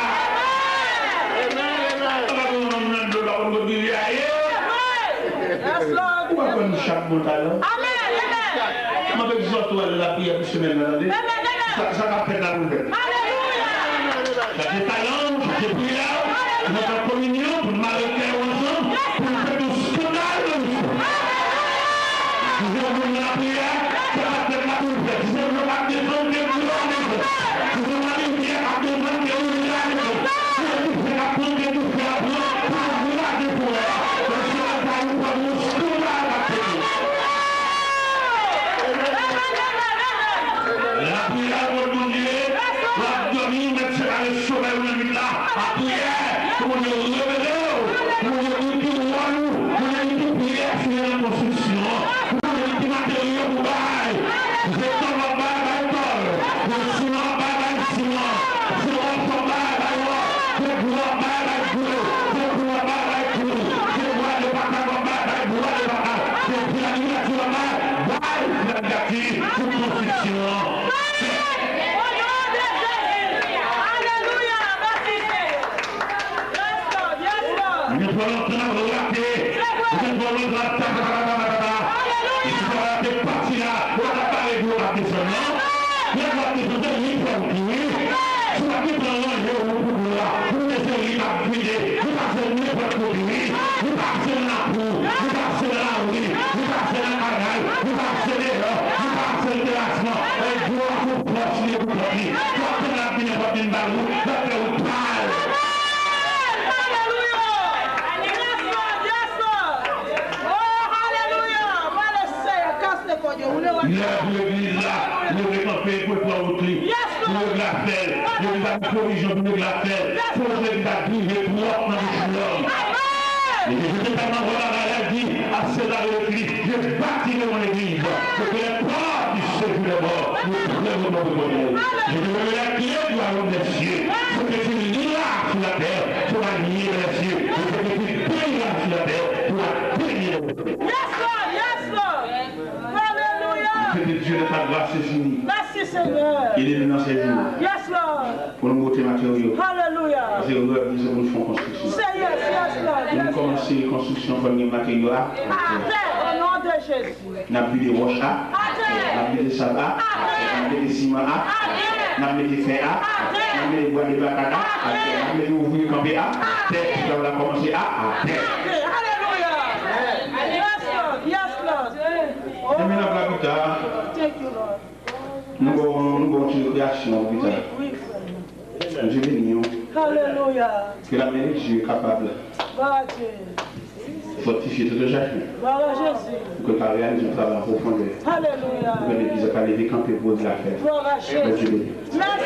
On va prendre chaque bon talent. Je vais vous dire la prière pour semaine. Ça va faire la roulette. J'ai talent, j'ai prière, notre communion pour m'arrêter ensemble, pour faire du scandale. Nous avons la prière, ça va faire la roulette. Nous avons la défense de l'homme. Nous avons la lumière à défendre de l'homme. Nous avons la prière de faire pour vous la défendre. Parce que la parole va nous scandale à la La prière pour nous dire, la domine Merci Seigneur. Il est dans ces jours. Yes Lord. Pour nous monter matériaux. Hallelujah. Parce que nous faisons construction. Say yes, yes Lord. Nous commençons la construction pour les matériaux. Au nom de Jésus. Nous avons des roches, nous avons des sables, nous avons des ciments, nous avons des fer, nous avons des bois de bacana, nous avons des ouvriers campés, nous avons commencé à terre. Thank you, Lord. Nous avons une création. Je bénis. Hallelujah. Que la main de Dieu est capable de fortifier tout le chacun. Voilà Jésus. Que tu réalises un travail en profondeur. Alléluia. Que l'Église a levé camper pour la faire. Voilà Jésus. Merci.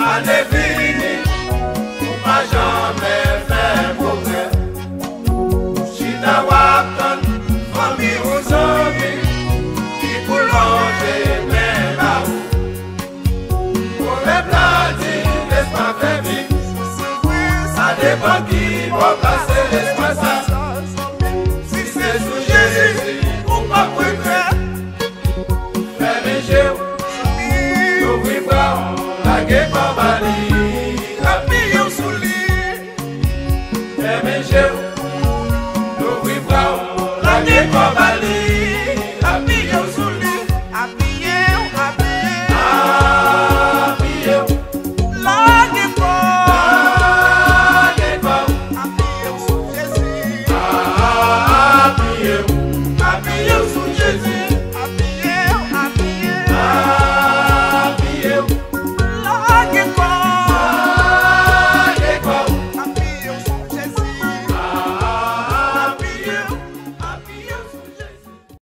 Allez, fini, on va jamais faire progrès. Si t'as wapton, famille ou zombie, qui pour l'enlever, mais là-haut. Pour les platines, laisse pas faire vite. Ça dépend qui va passer l'espace. Si c'est sous Jésus, on va préférer. Fais mes jeux, n'oublie pas, la guerre.